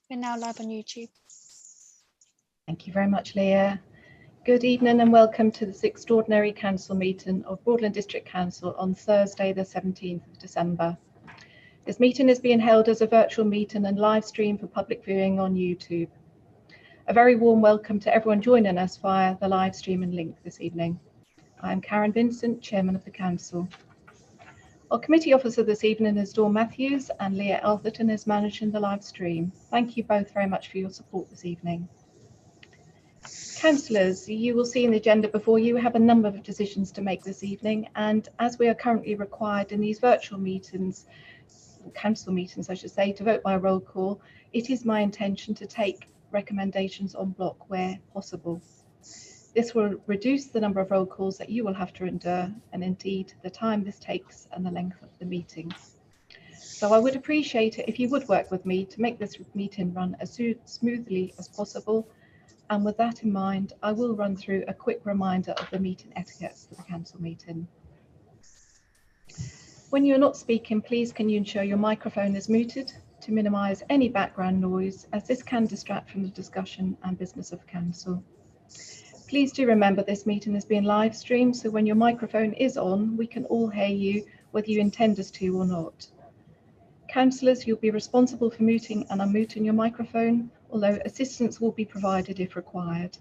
We're now live on YouTube. Thank you very much, Leah. Good evening and welcome to this extraordinary council meeting of Broadland District Council on Thursday, the 17th of December. This meeting is being held as a virtual meeting and live stream for public viewing on YouTube. A very warm welcome to everyone joining us via the live streaming link this evening. I am Karen Vincent, Chairman of the Council. Our committee officer this evening is Dawn Matthews and Leah Eltherton is managing the live stream. Thank you both very much for your support this evening. Councillors, you will see in the agenda before you have a number of decisions to make this evening, and as we are currently required in these virtual meetings, council meetings I should say, to vote by roll call, it is my intention to take recommendations en bloc where possible. This will reduce the number of roll calls that you will have to endure, and indeed the time this takes and the length of the meeting. So I would appreciate it if you would work with me to make this meeting run as smoothly as possible. And with that in mind, I will run through a quick reminder of the meeting etiquette for the council meeting. When you're not speaking, please can you ensure your microphone is muted to minimise any background noise, as this can distract from the discussion and business of council. Please do remember this meeting is being live streamed, so when your microphone is on, we can all hear you, whether you intend us to or not. Councillors, you'll be responsible for muting and unmuting your microphone, although assistance will be provided if required.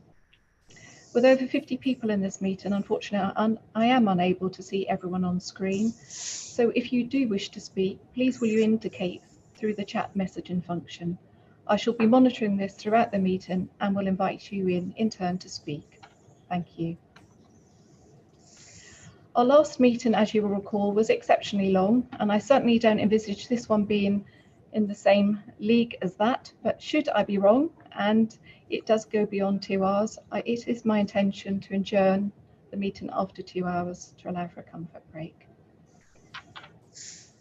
With over 50 people in this meeting, unfortunately, I am unable to see everyone on screen. So if you do wish to speak, please will you indicate through the chat messaging function. I shall be monitoring this throughout the meeting and will invite you in turn to speak. Thank you. Our last meeting, as you will recall, was exceptionally long, and I certainly don't envisage this one being in the same league as that, but should I be wrong and it does go beyond 2 hours, it is my intention to adjourn the meeting after 2 hours to allow for a comfort break.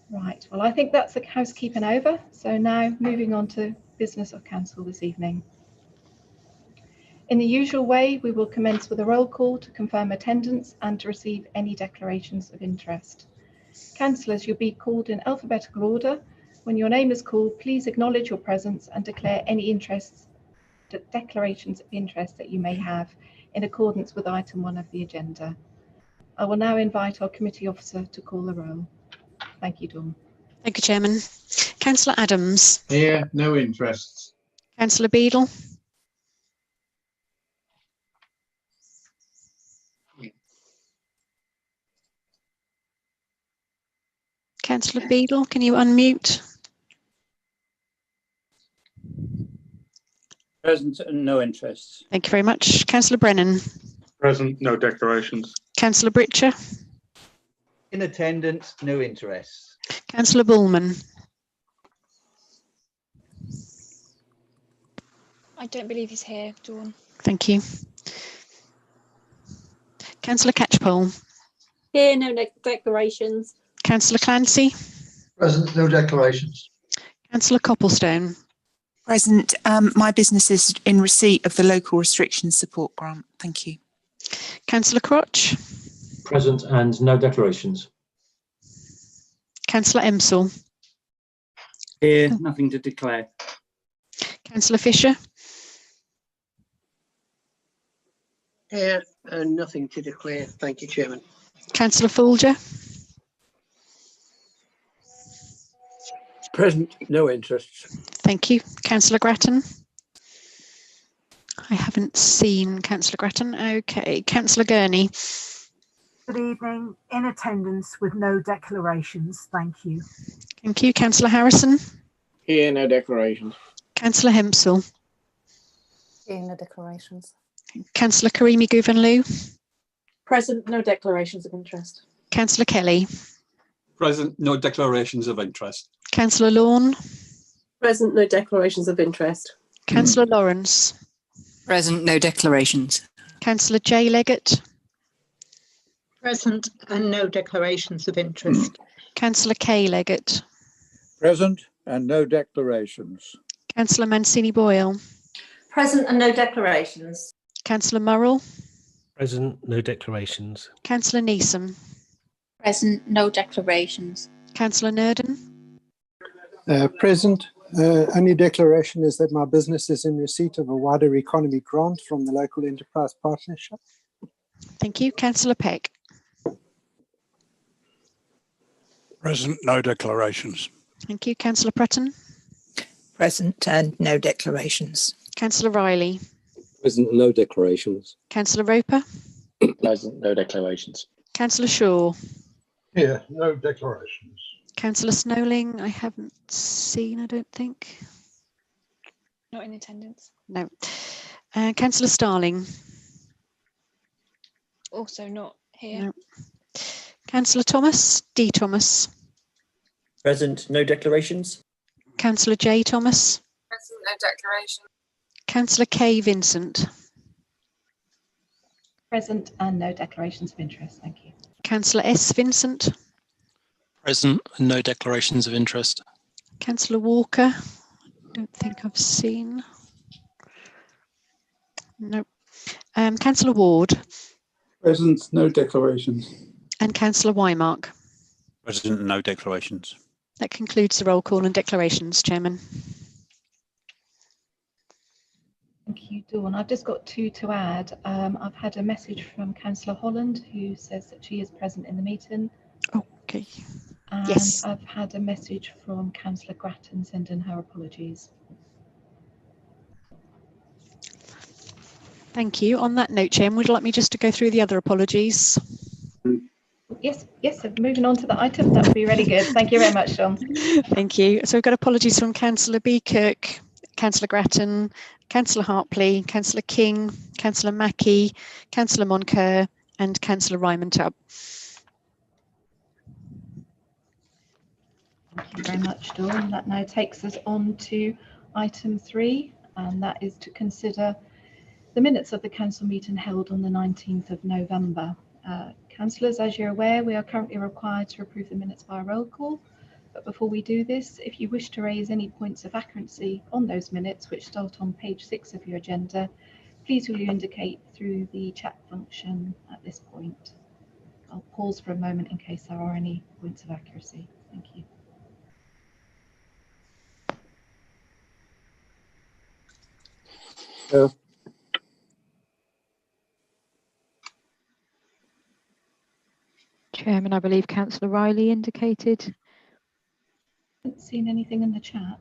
Right, well, I think that's the housekeeping over. So now moving on to business of council this evening. In the usual way, we will commence with a roll call to confirm attendance and to receive any declarations of interest. Councillors, you'll be called in alphabetical order. When your name is called, please acknowledge your presence and declare any declarations of interest that you may have in accordance with item 1 of the agenda. I will now invite our committee officer to call the roll. Thank you, Dawn. Thank you, Chairman. Councillor Adams. Here, no interests. Councillor Beadle. Councillor Beadle, can you unmute? Present and no interests. Thank you very much. Councillor Brennan. Present, no declarations. Councillor Britcher. In attendance, no interests. Councillor Bullman. I don't believe he's here, Dawn. Thank you. Councillor Catchpole. Here, no declarations. Councillor Clancy. Present, no declarations. Councillor Copplestone. Present. My business is in receipt of the local restrictions support grant. Thank you. Councillor Crotch. Present and no declarations. Councillor Emsall. Here, nothing to declare. Councillor Fisher. Here, nothing to declare. Thank you, Chairman. Councillor Folger. Present, no interests. Thank you. Councillor Grattan. I haven't seen Councillor Grattan. Okay. Councillor Gurney. Good evening. In attendance with no declarations. Thank you. Thank you. Councillor Harrison. Here, no declarations. Councillor Hempsall. Here, no declarations. Councillor Karimi Guvenlu. Present, no declarations of interest. Councillor Kelly. Present, no declarations of interest. Councillor Lawn. Present, no declarations of interest. Councillor Lawrence. Present, no declarations. Councillor J Leggett. Present and no declarations of interest. Councillor K Leggett. Present and no declarations. Councillor Mancini Boyle. Present and no declarations. Councillor Murrell. Present, no declarations. Councillor Neeson. Present, no declarations. Councillor Nurden. Present Only declaration is that my business is in receipt of a wider economy grant from the local enterprise partnership. Thank you. Councillor Peck. Present, no declarations. Thank you. Councillor Prutton. Present and no declarations. Councillor Riley. Present, no declarations. Councillor Roper. Present, no declarations. Councillor Shaw. Here, no declarations. Councillor Snowling, I haven't seen, I don't think. Not in attendance. No. Councillor Starling. Also not here. No. Councillor Thomas. D. Thomas. Present, no declarations. Councillor J. Thomas. Present, no declaration. Councillor K. Vincent. Present and no declarations of interest. Thank you. Councillor S. Vincent. Present, no declarations of interest. Councillor Walker. Don't think I've seen. No. Councillor Ward. Present, no declarations. And Councillor Wymark. Present, no declarations. That concludes the roll call and declarations, Chairman. Thank you, Dawn. I've just got two to add. I've had a message from Councillor Holland who says that she is present in the meeting. Okay. And Yes. I've had a message from Councillor Grattan sending her apologies. Thank you. On that note, Chairman, would you like me just to go through the other apologies? Yes, so moving on to the item, that would be really good. Thank you very much, John. Thank you. So we've got apologies from Councillor B. Kirk, Councillor Grattan, Councillor Hartley, Councillor King, Councillor Mackey, Councillor Moncur and Councillor Ryman Tubb. Thank you very much, Dawn. That now takes us on to item 3, and that is to consider the minutes of the council meeting held on the 19th of November. Councillors, as you're aware, we are currently required to approve the minutes by roll call. But before we do this, if you wish to raise any points of accuracy on those minutes, which start on page 6 of your agenda, please will you indicate through the chat function at this point. I'll pause for a moment in case there are any points of accuracy. Thank you. Chairman, I believe Councillor Riley indicated. Haven't seen anything in the chat.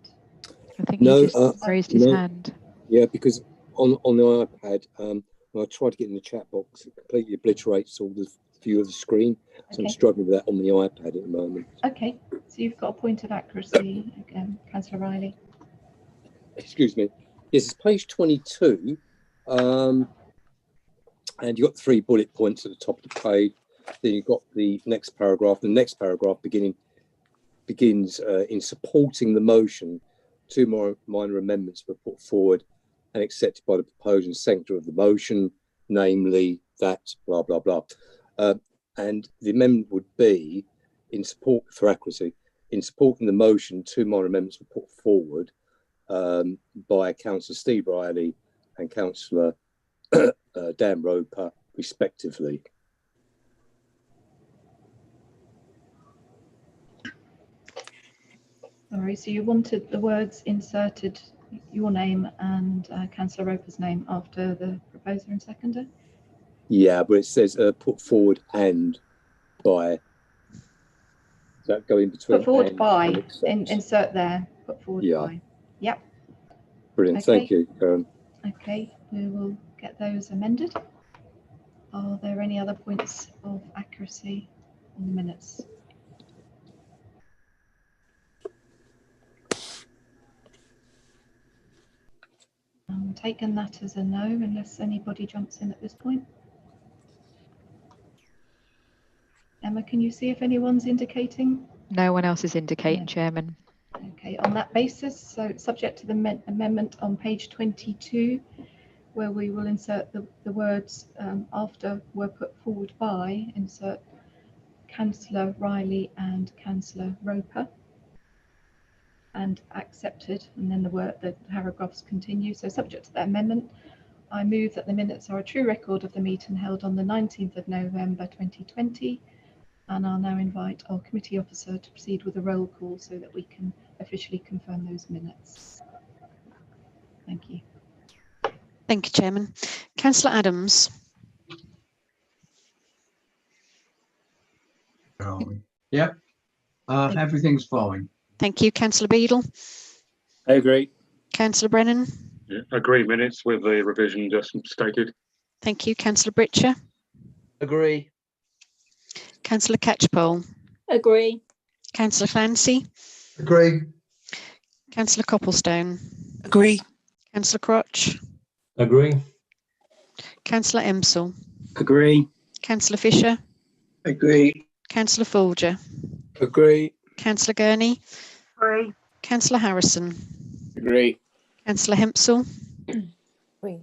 I think he just raised his hand. Yeah, because on the iPad, when I try to get in the chat box, it completely obliterates all the view of the screen. So I'm struggling with that on the iPad at the moment. Okay, so you've got a point of accuracy again, Councillor Riley. Excuse me. Yes, it's page 22. And you've got 3 bullet points at the top of the page. Then you've got the next paragraph. The next paragraph begins in supporting the motion. 2 more minor amendments were put forward and accepted by the proposing seconder of the motion, namely that blah, blah, blah. And the amendment would be in support, for accuracy, in supporting the motion, 2 minor amendments were put forward by Councillor Steve Riley and Councillor Dan Roper, respectively. Sorry, so you wanted the words inserted, your name and Councillor Roper's name after the proposer and seconder? Yeah, but it says put forward and by. Does that go in between? Put forward by, insert there, put forward by. Yep. Brilliant, Okay. thank you, Karen. Okay, we will get those amended. Are there any other points of accuracy on the minutes? I'm taking that as a no, unless anybody jumps in at this point. Emma, can you see if anyone's indicating? No one else is indicating, Chairman. Okay, on that basis, so subject to the amendment on page 22, where we will insert the words after were put forward by, insert Councillor Riley and Councillor Roper, and accepted, and then the paragraphs continue. So subject to that amendment, I move that the minutes are a true record of the meeting held on the 19th of November 2020, and I'll now invite our committee officer to proceed with a roll call so that we can officially confirm those minutes. Thank you. Thank you, Chairman. Councillor Adams. Yeah, everything's fine. Thank you. Councillor Beadle. I agree. Councillor Brennan. Yeah, agree minutes with the revision just stated. Thank you. Councillor Britcher. Agree. Councillor Catchpole. Agree. Councillor Clancy. Agree. Councillor Copplestone. Agree. Councillor Crotch. Agree. Councillor Emsall. Agree. Councillor Fisher. Agree. Councillor Folger. Agree. Councillor Gurney. Agree. Councillor Harrison. Agree. Councillor Hempsall. Agree.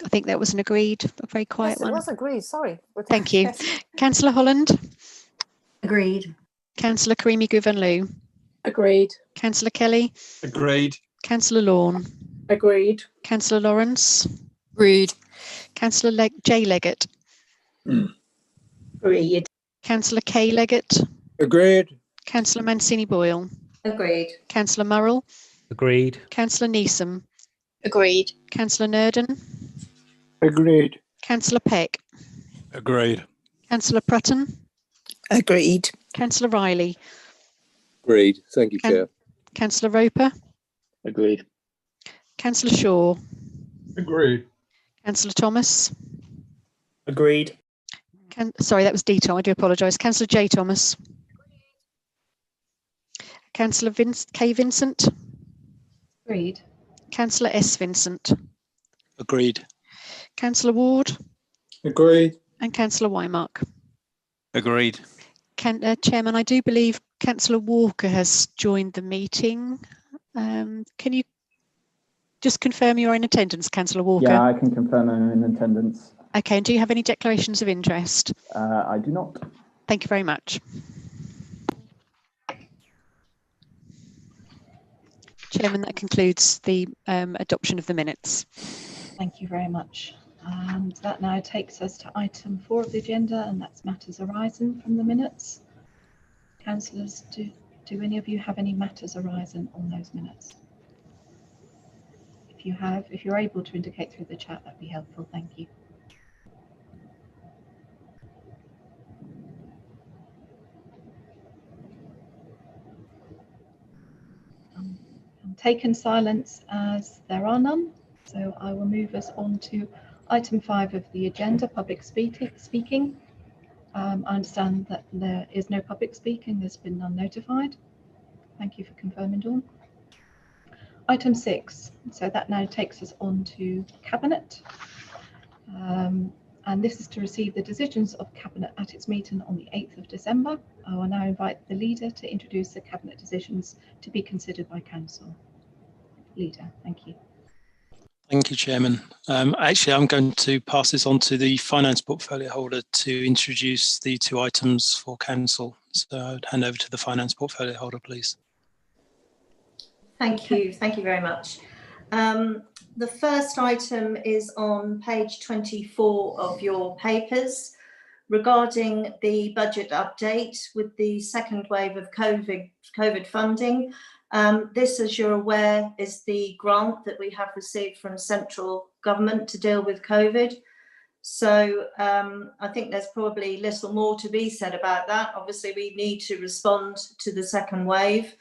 I think that was an agreed, a very quiet Yes, it one. was agreed. Sorry. Thank you. Yes. Councillor Holland. Agreed. Councillor Karimi Guvanloo. Agreed. Councillor Kelly. Agreed. Councillor Lawn. Agreed. Councillor Lawrence. Agreed. Councillor J Leggett. Agreed. Councillor K Leggett. Agreed. Councillor Mancini Boyle. Agreed. Councillor Murrell. Agreed. Councillor Neeson. Agreed. Councillor Nurden. Agreed. Councillor Peck. Agreed. Councillor Prutton. Agreed. Councillor Riley. Agreed. Thank you, Chair. Councillor Roper. Agreed. Councillor Shaw. Agreed. Councillor Thomas. Agreed. Sorry, that was D Tom. I do apologise. Councillor J Thomas. Councillor K Vincent. Agreed. Councillor S Vincent. Agreed. Councillor Ward. Agreed. And Councillor Wymark. Agreed. Chairman, I do believe Councillor Walker has joined the meeting. Can you just confirm you're in attendance, Councillor Walker? Yeah, I can confirm I'm in attendance. Okay, and do you have any declarations of interest? I do not. Thank you very much. Chairman, that concludes the adoption of the minutes. Thank you very much. And that now takes us to item 4 of the agenda, and that's matters arising from the minutes. Councillors, do any of you have any matters arising on those minutes? If you're able to indicate through the chat, that'd be helpful. Thank you. Taken silence as there are none, so I will move us on to item 5 of the agenda, public speaking. I understand that there is no public speaking, there's been none notified. Thank you for confirming, Dawn. Item 6, so that now takes us on to Cabinet. And this is to receive the decisions of Cabinet at its meeting on the 8th of December. I will now invite the Leader to introduce the Cabinet decisions to be considered by Council. Leader, thank you. Thank you, Chairman. Actually, I'm going to pass this on to the Finance Portfolio Holder to introduce the 2 items for Council. So I'd hand over to the Finance Portfolio Holder, please. Thank you very much. The first item is on page 24 of your papers regarding the budget update with the second wave of COVID funding. This, as you're aware, is the grant that we have received from central government to deal with COVID. So I think there's probably little more to be said about that. Obviously, we need to respond to the second wave.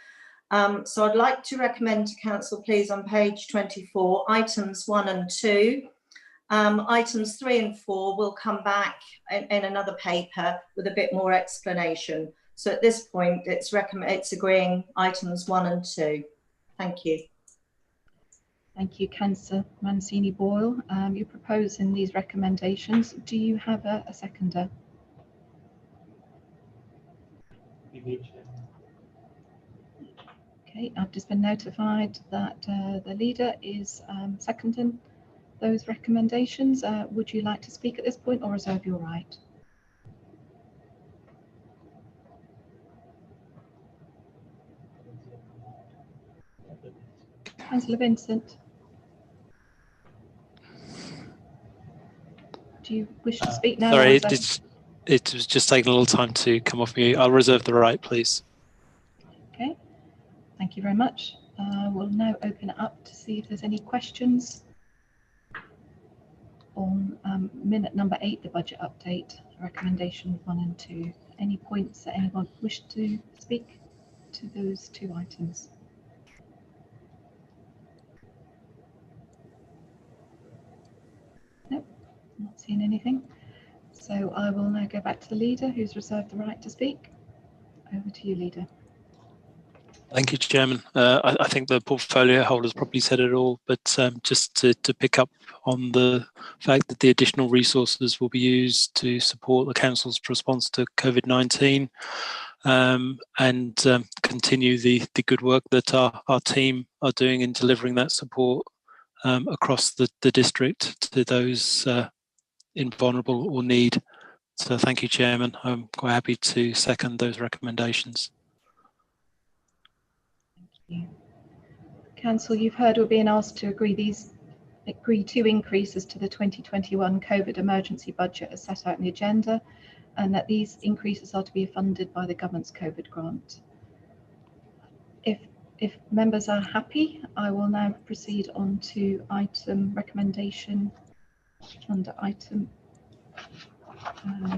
So I'd like to recommend to Council, please, on page 24, items 1 and 2. Items 3 and 4 will come back in another paper with a bit more explanation. So at this point, it's agreeing items 1 and 2. Thank you. Thank you, Councillor Mancini Boyle. You propose in these recommendations. Do you have a seconder? Okay, I've just been notified that the Leader is seconding those recommendations. Would you like to speak at this point or reserve your right? Councillor Vincent, do you wish to speak now? Sorry, it was just taking a little time to come off mute. I'll reserve the right, please. Okay. Thank you very much. We'll now open it up to see if there's any questions on minute number 8, the budget update, recommendation 1 and 2. Any points that anyone wished to speak to those 2 items? Nope, not seeing anything. So I will now go back to the leader who's reserved the right to speak. Over to you, leader. Thank you, Chairman. I think the portfolio holders probably said it all, but just to pick up on the fact that the additional resources will be used to support the Council's response to COVID-19 and continue the good work that our team are doing in delivering that support across the district to those in vulnerable or need. So thank you, Chairman. I'm quite happy to second those recommendations. Council, you've heard we're being asked to agree 2 increases to the 2021 COVID emergency budget as set out in the agenda, and that these increases are to be funded by the government's COVID grant. If members are happy, I will now proceed on to item recommendation under item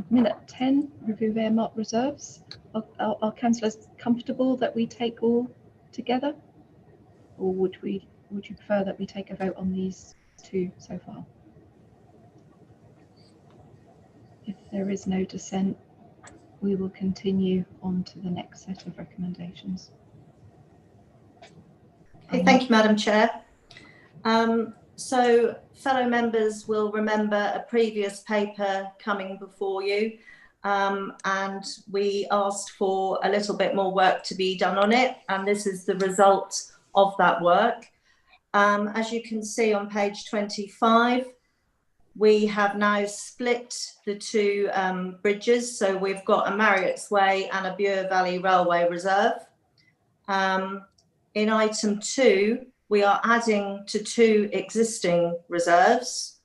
minute 10, review of earmarked reserves. Are councillors comfortable that we take all together, or would you prefer that we take a vote on these 2 so far? If there is no dissent, we will continue on to the next set of recommendations. Okay, thank you, Madam Chair. So fellow members will remember a previous paper coming before you, and we asked for a little bit more work to be done on it, and this is the result of that work. As you can see on page 25, we have now split the 2 bridges, so we've got a Marriott's Way and a Bure Valley Railway Reserve. In item 2, we are adding to 2 existing reserves,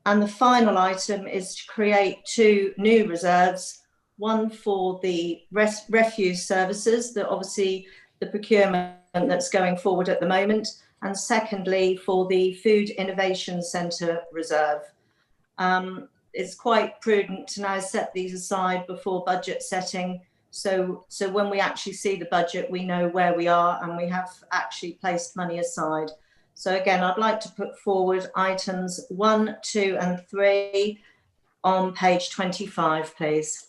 and the final item is to create 2 new reserves, one for the refuse services, that obviously the procurement that's going forward at the moment, and secondly for the Food Innovation Centre Reserve. It's quite prudent to now set these aside before budget setting, so when we actually see the budget, we know where we are and we have actually placed money aside. So again, I'd like to put forward items 1, 2 and 3 on page 25, please.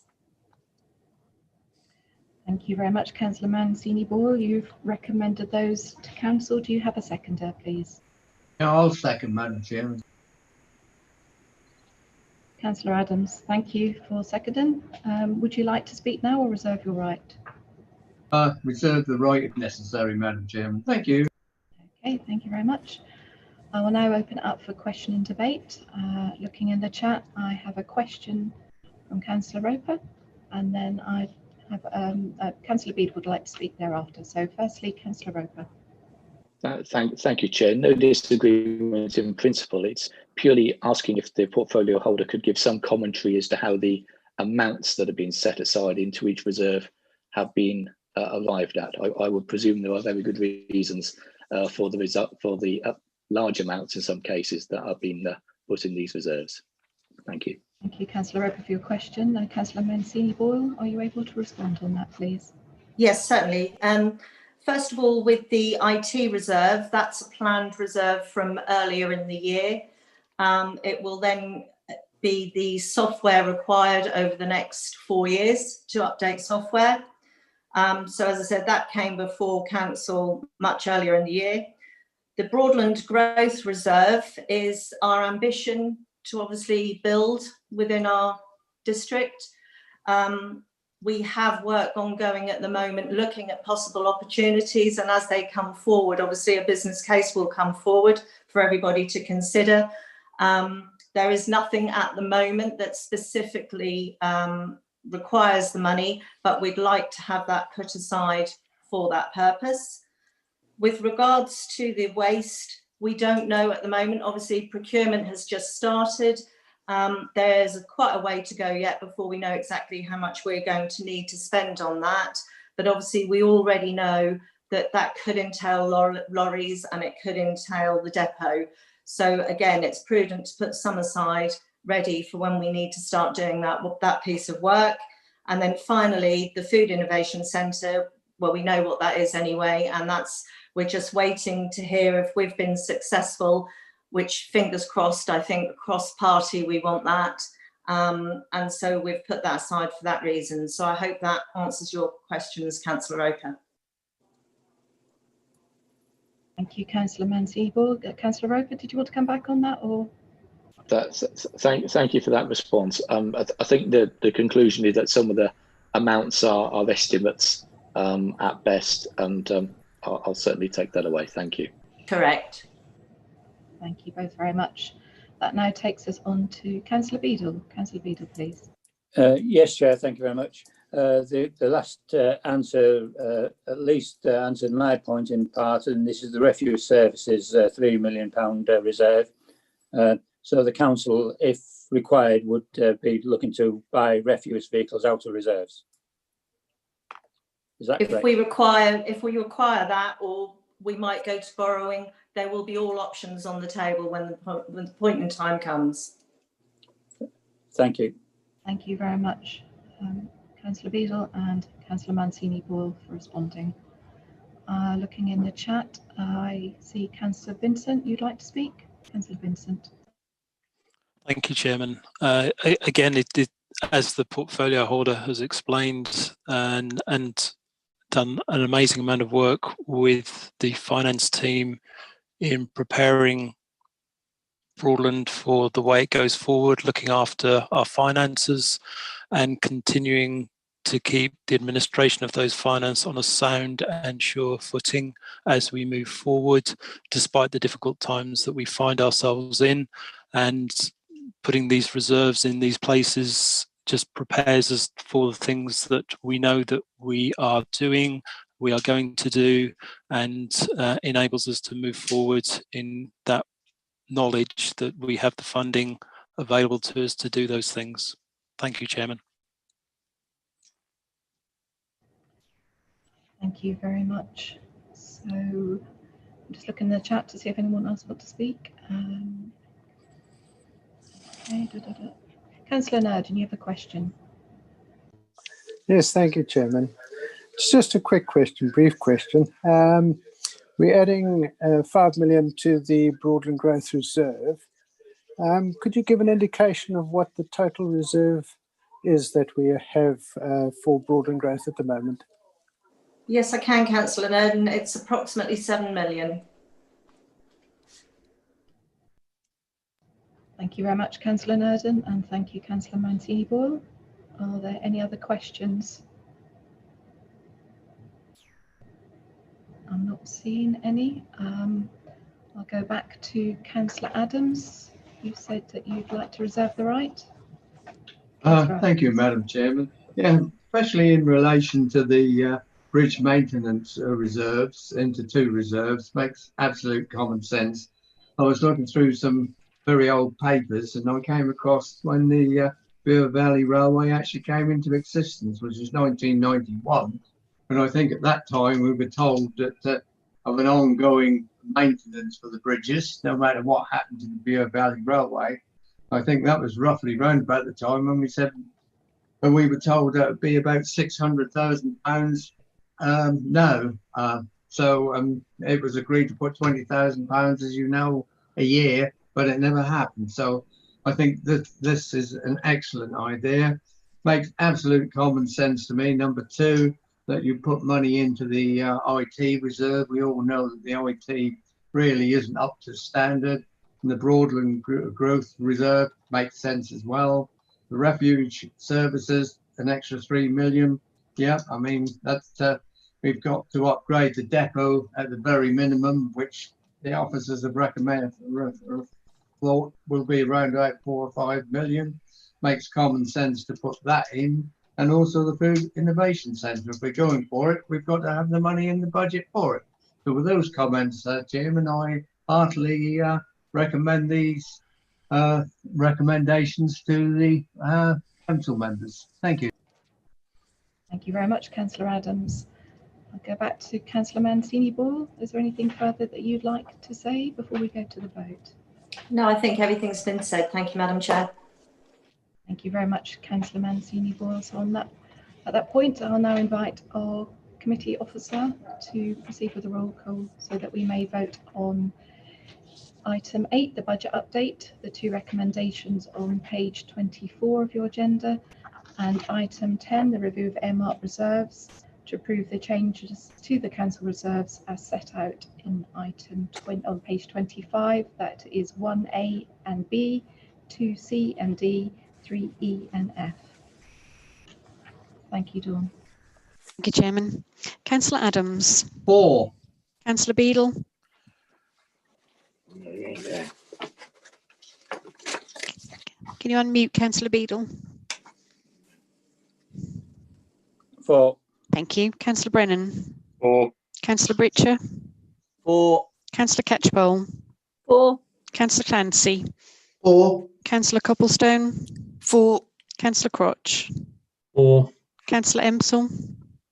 Thank you very much, Councillor Mancini-Boyle. You've recommended those to Council. Do you have a seconder, please? Yeah, I'll second, Madam Chairman. Councillor Adams, thank you for seconding. Would you like to speak now or reserve your right? Reserve the right if necessary, Madam Chairman. Thank you. Okay, thank you very much. I will now open it up for question and debate. Looking in the chat, I have a question from Councillor Roper, and then I have Councillor Bede would like to speak thereafter. So firstly, Councillor Roper. Thank you, Chair. No disagreement in principle. It's purely asking if the portfolio holder could give some commentary as to how the amounts that have been set aside into each reserve have been arrived at. I would presume there are very good reasons for the large amounts in some cases that have been put in these reserves. Thank you. Thank you, Councillor Roper, for your question. Councillor Mancini-Boyle, are you able to respond on that, please? Yes, certainly. First of all, with the IT reserve, that's a planned reserve from earlier in the year. It will then be the software required over the next 4 years to update software. So as I said, that came before Council much earlier in the year. The Broadland Growth Reserve is our ambition to obviously build within our district. We have work ongoing at the moment looking at possible opportunities, and as they come forward, obviously a business case will come forward for everybody to consider. There is nothing at the moment that specifically requires the money, but we'd like to have that put aside for that purpose. With regards to the waste, we don't know at the moment. Obviously, procurement has just started. There's quite a way to go yet before we know exactly how much we're going to need to spend on that. But obviously, we already know that could entail lorries and it could entail the depot. So again, it's prudent to put some aside ready for when we need to start doing that piece of work. And then finally, the Food Innovation Centre, well, we know what that is anyway, and we're just waiting to hear if we've been successful, which fingers crossed, I think cross-party, we want that. And so we've put that aside for that reason. So I hope that answers your questions, Councillor Roper. Thank you, Councillor Mansey-Borg. Councillor Roper, did you want to come back on that, or? Thank you for that response. I think the conclusion is that some of the amounts are estimates at best, and I'll certainly take that away. Thank you. Correct. Thank you both very much. That now takes us on to Councillor Beadle. Councillor Beadle, please. Yes, Chair, thank you very much. The last answer at least answered my point in part, and this is the refuse services £3 million reserve. So the council, if required, would be looking to buy refuse vehicles out of reserves. Is that correct? If we require that, or we might go to borrowing, there will be all options on the table when the point in time comes. Thank you. Thank you very much, Councillor Beadle and Councillor Mancini-Boyle for responding. Looking in the chat, I see Councillor Vincent. You'd like to speak? Councillor Vincent. Thank you, Chairman. Again, as the portfolio holder has explained and done an amazing amount of work with the finance team in preparing Broadland for the way it goes forward, looking after our finances and continuing to keep the administration of those finances on a sound and sure footing as we move forward, despite the difficult times that we find ourselves in. And putting these reserves in these places just prepares us for the things that we know that we are doing, we are going to do, and enables us to move forward in that knowledge that we have the funding available to us to do those things. Thank you, Chairman. Thank you very much. So I'm just looking in the chat to see if anyone else wants to speak. Okay, Councillor Nardin, you have a question. Yes, thank you, Chairman. It's just a quick question, brief question. We're adding 5 million to the Broadland Growth Reserve. Could you give an indication of what the total reserve is that we have for Broadland Growth at the moment? Yes, I can, Councillor Nardin. It's approximately 7 million. Thank you very much, Councillor Nardin, and thank you, Councillor Mancini-Boyle. Are there any other questions? I'm not seeing any. I'll go back to Councillor Adams. You said that you'd like to reserve the right. Thank you, Madam Chairman. Yeah, especially in relation to the bridge maintenance reserves into two reserves makes absolute common sense. I was looking through some very old papers and I came across when the Bure Valley Railway actually came into existence, which was 1991. And I think at that time we were told that of an ongoing maintenance for the bridges, no matter what happened to the Bure Valley Railway. I think that was roughly around about the time when we were told that it would be about £600,000 So it was agreed to put £20,000, as you know, a year, but it never happened. So I think that this is an excellent idea. Makes absolute common sense to me. Number two, that you put money into the IT reserve. We all know that the IT really isn't up to standard. And the Broadland Growth Reserve makes sense as well. The refuge services, an extra 3 million. Yeah, I mean, that's we've got to upgrade the depot at the very minimum, which the officers have recommended thought will be around about 4 or 5 million. Makes common sense to put that in. And also the Food Innovation Centre. If we're going for it, we've got to have the money in the budget for it. So with those comments, Chairman, I heartily recommend these recommendations to the council members. Thank you. Thank you very much, Councillor Adams. I'll go back to Councillor Mancini-Boyle. Is there anything further that you'd like to say before we go to the vote? No, I think everything's been said. Thank you, Madam Chair. Thank you very much, Councillor Mancini-Boyle. So at that point, I'll now invite our committee officer to proceed with the roll call so that we may vote on item 8, the budget update, the 2 recommendations on page 24 of your agenda, and item 10, the review of earmark reserves, to approve the changes to the council reserves as set out in item 20 on page 25. That is 1A and B, 2C and D, 3E and F. Thank you, Dawn. Thank you, Chairman. Councillor Adams. 4. Councillor Beadle. Can you unmute Councillor Beadle? 4. Thank you. Councillor Brennan. 4. Councillor Britcher. 4. Councillor Catchpole. 4. Councillor Clancy. 4. Councillor Copplestone. 4. Councillor Crotch. 4. Councillor Empsall.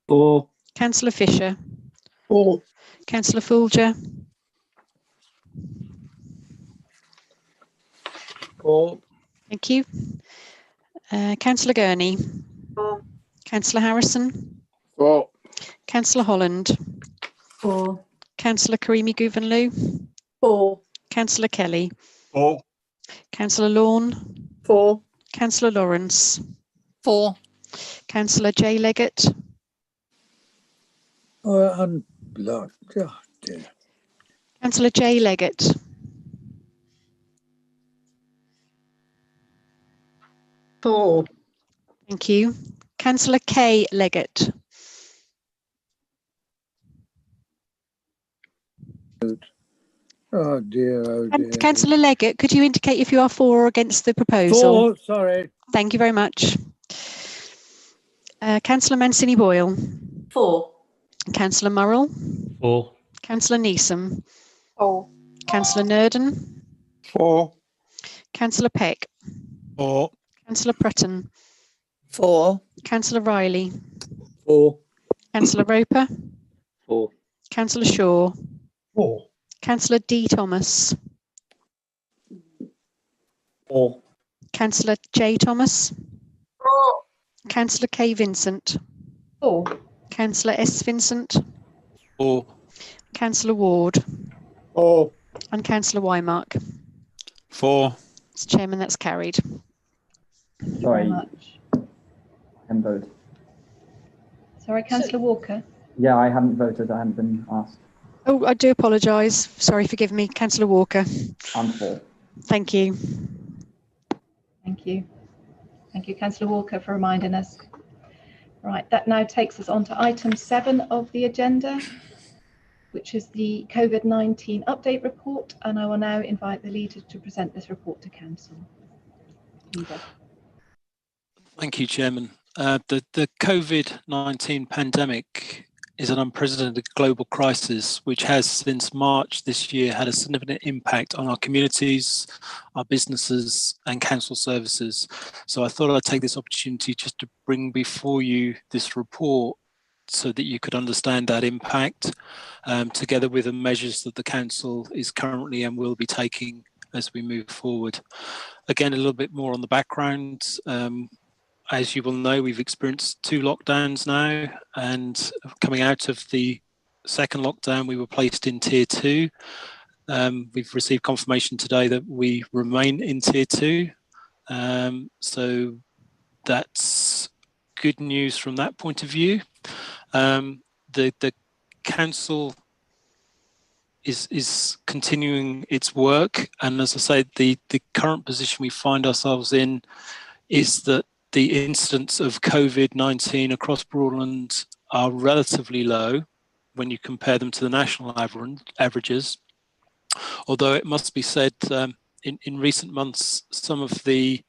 4. Councillor Fisher. 4. Councillor Folger. 4. Thank you. Councillor Gurney. 4. Councillor Harrison. 4. Councillor Holland. 4. Councillor Karimi Guvenlou. 4. Councillor Kelly. 4. Councillor Lorne. 4. Councillor Lawrence. 4. Councillor J Leggett. Oh dear. Councillor J Leggett. 4. Thank you. Councillor K Leggett. Oh dear, Councillor Leggett, could you indicate if you are for or against the proposal? 4, sorry. Thank you very much. Councillor Mancini-Boyle. 4. Councillor Murrell. 4. Councillor Neeson. 4. Councillor Nurden. 4. Councillor Peck. 4. Councillor Pretton. 4. Councillor Riley. 4. Councillor Roper. 4. Councillor Shaw. 4. Councillor D Thomas. 4. Councillor J Thomas. 4. Councillor K Vincent. 4. Councillor S Vincent. 4. Councillor Ward. 4. And Councillor Wymark. 4. Mr. Chairman, that's carried. Thank you Sorry. very much. And vote. Sorry, Councillor Walker. Yeah, I haven't voted. I haven't been asked. Oh, I do apologise. Sorry, forgive me. Councillor Walker. I'm for. Thank you. Thank you. Thank you, Councillor Walker, for reminding us. Right, that now takes us on to item 7 of the agenda, which is the COVID-19 update report, and I will now invite the leader to present this report to Council. Leader. Thank you, Chairman. The COVID-19 pandemic is an unprecedented global crisis which has since March this year had a significant impact on our communities, our businesses and council services. So I thought I'd take this opportunity just to bring before you this report so that you could understand that impact, together with the measures that the council is currently and will be taking as we move forward. Again, a little bit more on the background. As you will know, we've experienced 2 lockdowns now, and coming out of the second lockdown, we were placed in Tier 2. We've received confirmation today that we remain in Tier 2. So that's good news from that point of view. The council is continuing its work, and as I say, the current position we find ourselves in is that the incidence of COVID-19 across Broadland are relatively low when you compare them to the national averages. Although it must be said, in recent months, some of the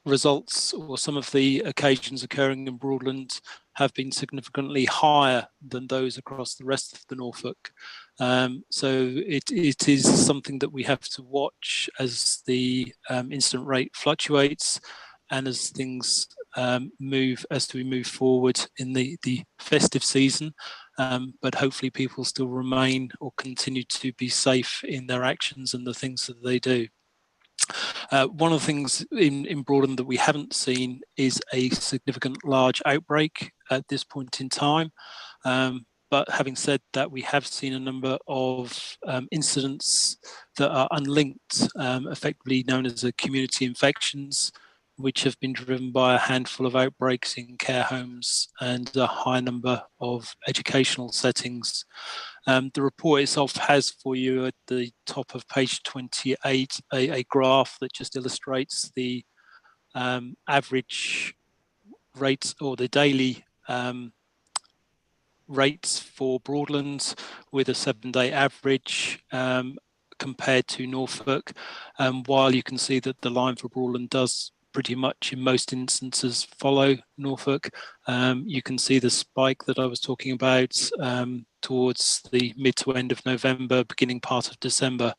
results or some of the occasions occurring in Broadland have been significantly higher than those across the rest of the Norfolk. So it is something that we have to watch as the incident rate fluctuates, and as things as we move forward in the festive season. but hopefully people still remain or continue to be safe in their actions and the things that they do. One of the things in Broadland that we haven't seen is a significant large outbreak at this point in time. But having said that, we have seen a number of incidents that are unlinked, effectively known as community infections, which have been driven by a handful of outbreaks in care homes and a high number of educational settings. The report itself has for you at the top of page 28 a graph that just illustrates the average rates or the daily rates for Broadland with a 7-day average compared to Norfolk. While you can see that the line for Broadland does pretty much in most instances follow Norfolk, you can see the spike that I was talking about towards the mid to end of November, beginning part of December.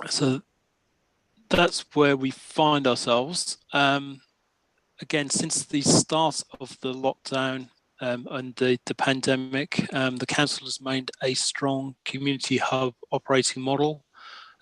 So that's where we find ourselves. Again, since the start of the lockdown and the pandemic, the council has made a strong community hub operating model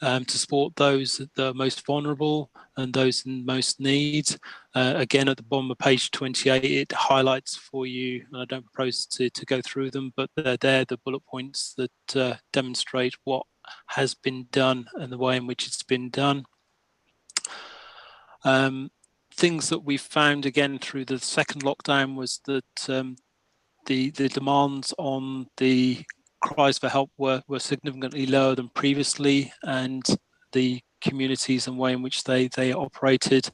to support those that are most vulnerable and those in most need. Again, at the bottom of page 28, it highlights for you, and I don't propose to go through them, but they're there, the bullet points that demonstrate what has been done and the way in which it's been done. Things that we found again through the second lockdown was that the demands on the cries for help were significantly lower than previously, and the communities and way in which they operated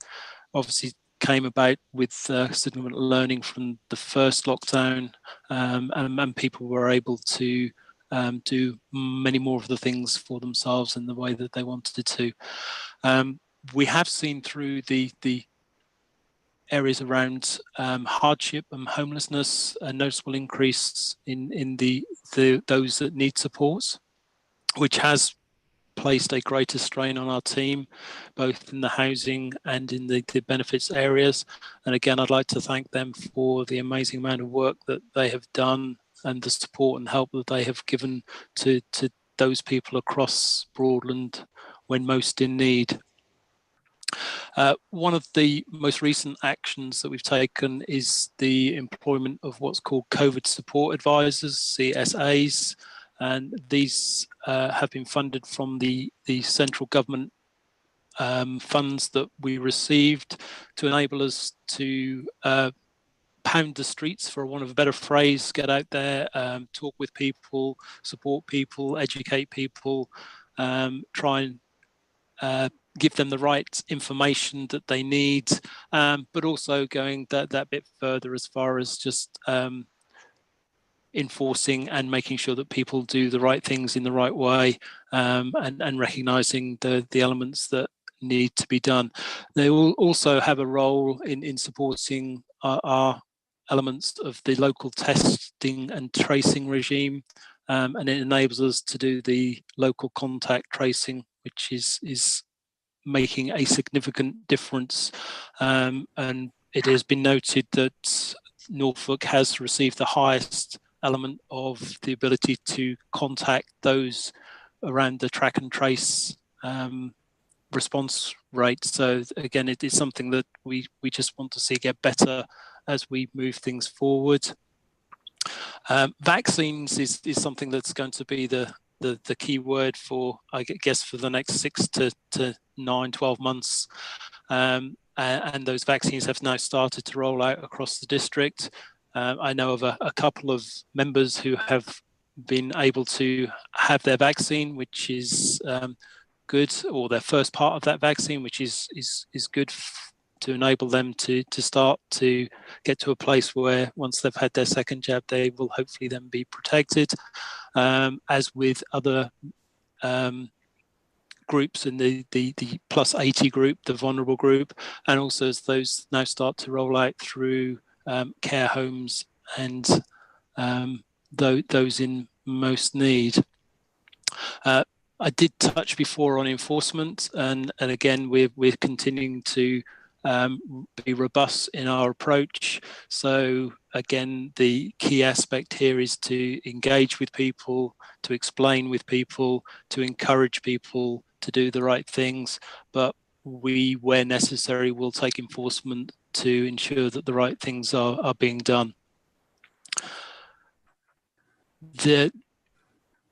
obviously came about with significant learning from the first lockdown, and people were able to do many more of the things for themselves in the way that they wanted to. We have seen through the areas around hardship and homelessness a noticeable increase in those that need support, which has placed a greater strain on our team, both in the housing and in the benefits areas. And again, I'd like to thank them for the amazing amount of work that they have done and the support and help that they have given to those people across Broadland when most in need. One of the most recent actions that we've taken is the employment of what's called COVID support advisors, CSAs, and these have been funded from the central government funds that we received to enable us to pound the streets, for want of a better phrase, get out there, talk with people, support people, educate people, try and give them the right information that they need, but also going that bit further as far as just enforcing and making sure that people do the right things in the right way, and recognizing the elements that need to be done. They will also have a role in supporting our elements of the local testing and tracing regime, and it enables us to do the local contact tracing, which is making a significant difference, and it has been noted that Norfolk has received the highest element of the ability to contact those around the track and trace response rate. So again, it is something that we just want to see get better as we move things forward. Vaccines is something that's going to be the key word for, I guess, for the next 6 to 9, 12 months. And those vaccines have now started to roll out across the district. I know of a couple of members who have been able to have their vaccine, which is good, or their first part of that vaccine, which is good to enable them to start to get to a place where once they've had their second jab, they will hopefully then be protected. As with other groups in the plus 80 group, the vulnerable group, and also as those now start to roll out through care homes and those in most need. I did touch before on enforcement, and again we're continuing to be robust in our approach. So again, the key aspect here is to engage with people, to explain with people, to encourage people to do the right things, but we, where necessary, will take enforcement to ensure that the right things are being done. The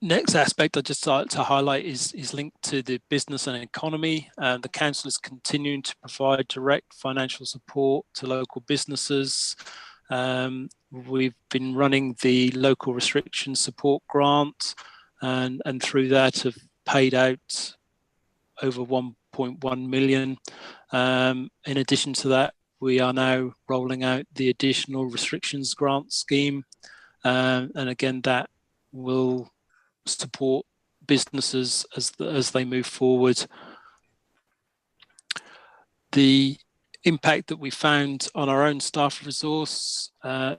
next aspect I'd just like to highlight is linked to the business and economy. The council is continuing to provide direct financial support to local businesses. We've been running the local restriction support grant, and through that have paid out over 1.1 million. In addition to that, we are now rolling out the additional restrictions grant scheme, and again that will support businesses as they move forward. The impact that we found on our own staff resource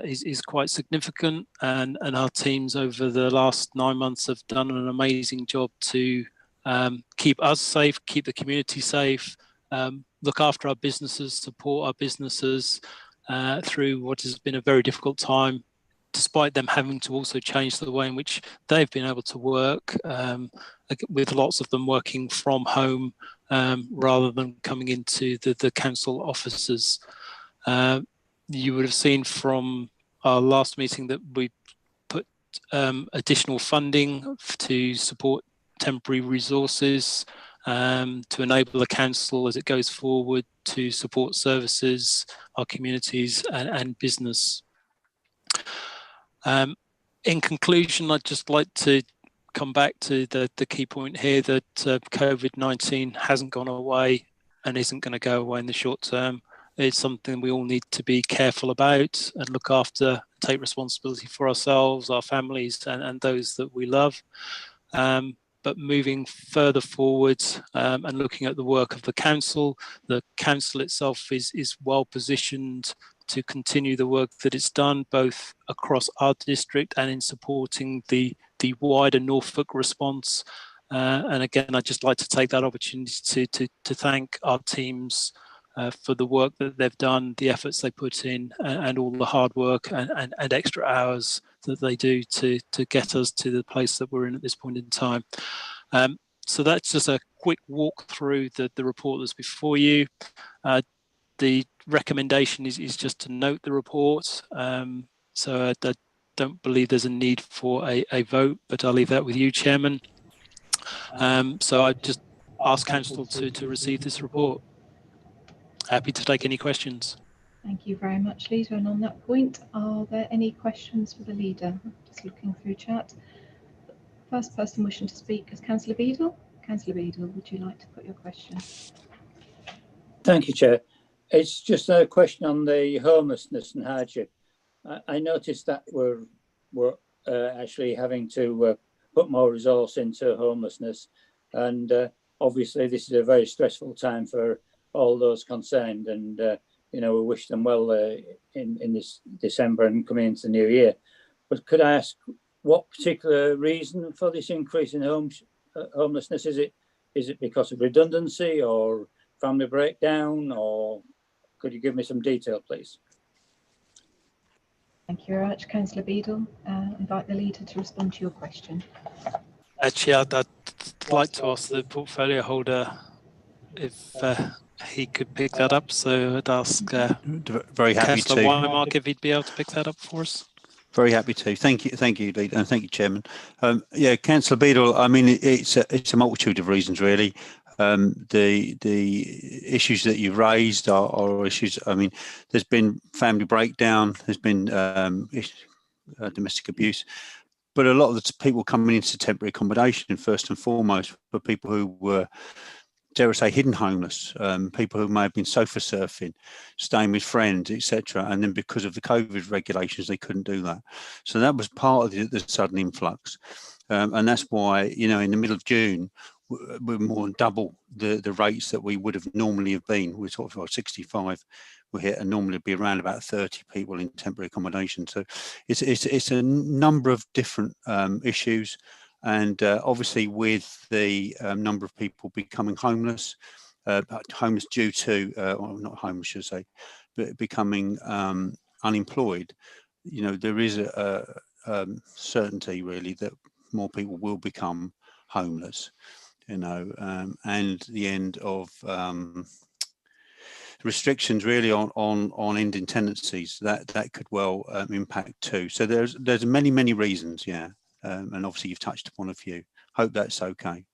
is quite significant, and our teams over the last 9 months have done an amazing job to keep us safe, keep the community safe, look after our businesses, support our businesses through what has been a very difficult time, despite them having to also change the way in which they've been able to work, with lots of them working from home rather than coming into the council offices. You would have seen from our last meeting that we put additional funding to support temporary resources to enable the council as it goes forward to support services, our communities and business. In conclusion, I'd just like to come back to the key point here that COVID-19 hasn't gone away and isn't going to go away in the short term. It's something we all need to be careful about and look after, take responsibility for ourselves, our families and those that we love. But moving further forward and looking at the work of the council itself is well positioned to continue the work that it's done, both across our district and in supporting the wider Norfolk response. And again, I'd just like to take that opportunity to thank our teams for the work that they've done, the efforts they put in, and all the hard work and extra hours that they do to get us to the place that we're in at this point in time. So that's just a quick walk through the report that's before you. The recommendation is just to note the report. So I don't believe there's a need for a vote, but I'll leave that with you, Chairman. So I just ask Council to receive this report. Happy to take any questions. Thank you very much, Leader. And on that point, are there any questions for the Leader? Just looking through chat. First person wishing to speak is Councillor Beadle. Councillor Beadle, would you like to put your question? Thank you, Chair. It's just a question on the homelessness and hardship. I noticed that we're actually having to put more resource into homelessness, and obviously this is a very stressful time for all those concerned, and you know, we wish them well in this December and coming into the new year. But could I ask what particular reason for this increase in homelessness? Is it because of redundancy or family breakdown, or could you give me some detail, please? Thank you very much, Councillor Beadle. Invite the Leader to respond to your question. Actually, I'd like to ask the portfolio holder if he could pick that up. So I'd ask very happy Councillor to. Wymark if he'd be able to pick that up for us. Very happy to. Thank you, Leader, and thank you, Chairman. Yeah, Councillor Beadle. I mean, it's a multitude of reasons, really. The issues that you've raised are issues. I mean, there's been family breakdown, there's been domestic abuse, but a lot of the people coming into temporary accommodation, first and foremost, for people who were, dare I say, hidden homeless, people who may have been sofa surfing, staying with friends, etc. And then because of the COVID regulations, they couldn't do that. So that was part of the sudden influx. And that's why, you know, in the middle of June, we're more than double the rates that we would have normally have been. We're talking about 65 we're here, and normally be around about 30 people in temporary accommodation. So it's a number of different issues. And obviously with the number of people becoming homeless, homeless due to, or not homeless, should I say, but becoming unemployed, you know, there is a certainty really that more people will become homeless, you know, and the end of restrictions really on ending tenancies that could well impact too. So there's many reasons, yeah, and obviously you've touched upon a few. Hope that's okay.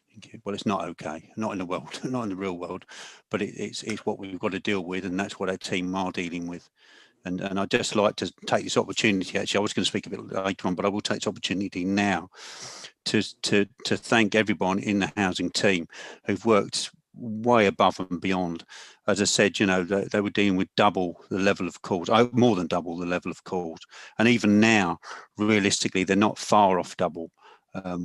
Thank you. Well, it's not okay, not in the world, not in the real world, but it's what we've got to deal with, and that's what our team are dealing with. And I'd just like to take this opportunity. Actually, I was going to speak a bit later on, but I will take this opportunity now to thank everyone in the housing team who've worked way above and beyond. As I said, you know, they were dealing with double the level of calls, more than double the level of calls. And even now, realistically, they're not far off double